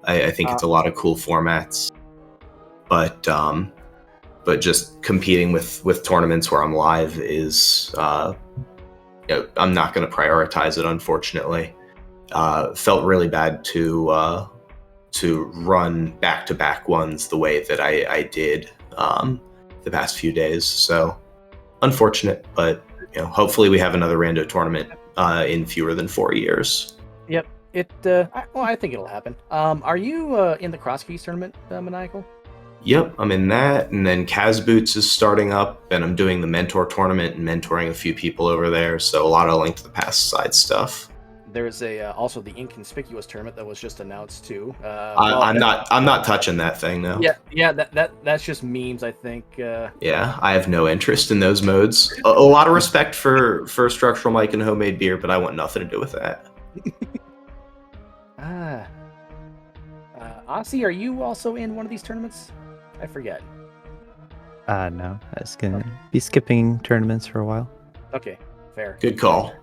I think it's a lot of cool formats, but just competing with tournaments where I'm live is I'm not going to prioritize it, unfortunately. Felt really bad to run back-to-back ones the way that I did the past few days. So unfortunate, but hopefully we have another rando tournament in fewer than 4 years. Yep. I think it'll happen. Are you in the Cross Keys tournament, Maniacal? Yep, I'm in that, and then Kaz Boots is starting up, and I'm doing the mentor tournament and mentoring a few people over there. So a lot of Link to the Past side stuff. There's also the Inconspicuous tournament that was just announced too. I'm not touching that thing, no. Yeah. That's just memes, I think. Yeah, I have no interest in those modes. A lot of respect for Structural Mike and Homemade Beer, but I want nothing to do with that. Aussie, are you also in one of these tournaments? I forget. No, I was gonna be skipping tournaments for a while. Okay, fair. Good call.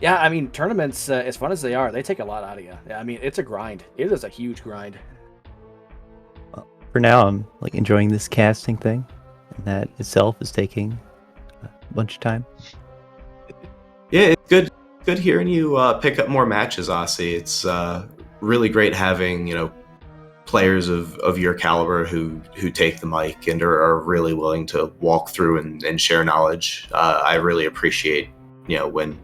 Yeah, I mean, tournaments, as fun as they are, they take a lot out of you. I mean, it's a grind. It is a huge grind. Well, for now, I'm enjoying this casting thing, and that itself is taking a bunch of time. Yeah, it's good hearing you pick up more matches, Aussie. It's really great having players of your caliber who take the mic and are really willing to walk through and share knowledge. I really appreciate when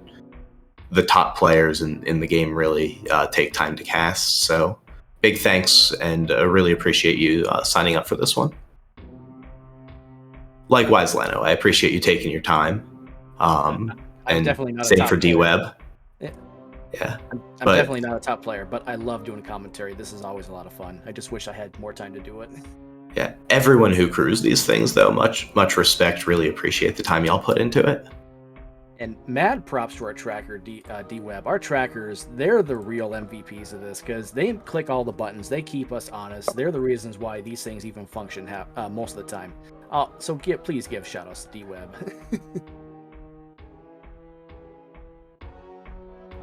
the top players in the game really take time to cast. So big thanks, and I really appreciate you signing up for this one. Likewise, Leno, I appreciate you taking your time. I'm and definitely not a same top for player. D-Web. Yeah. I'm definitely not a top player, but I love doing commentary. This is always a lot of fun. I just wish I had more time to do it. Yeah, everyone who crews these things, though, much respect. Really appreciate the time y'all put into it. And mad props to our tracker, D-Web. Our trackers, they're the real MVPs of this because they click all the buttons. They keep us honest. They're the reasons why these things even function most of the time. So please give shout-outs to D-Web.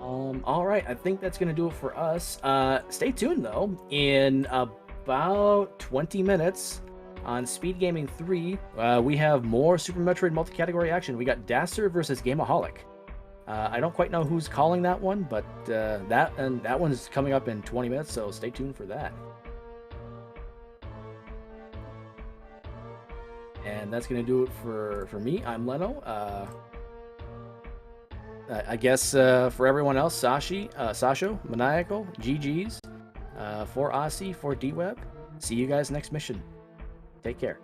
All right, I think that's going to do it for us. Stay tuned, though. In about 20 minutes on SpeedGaming 3, we have more Super Metroid multi-category action. We got Dasser versus Gameaholic. I don't quite know who's calling that one, but that one's coming up in 20 minutes, so stay tuned for that. And that's going to do it for me. I'm Leno. I guess for everyone else, Sasho, Maniacal, GG's, for Aussie, for D-Web. See you guys next mission. Take care.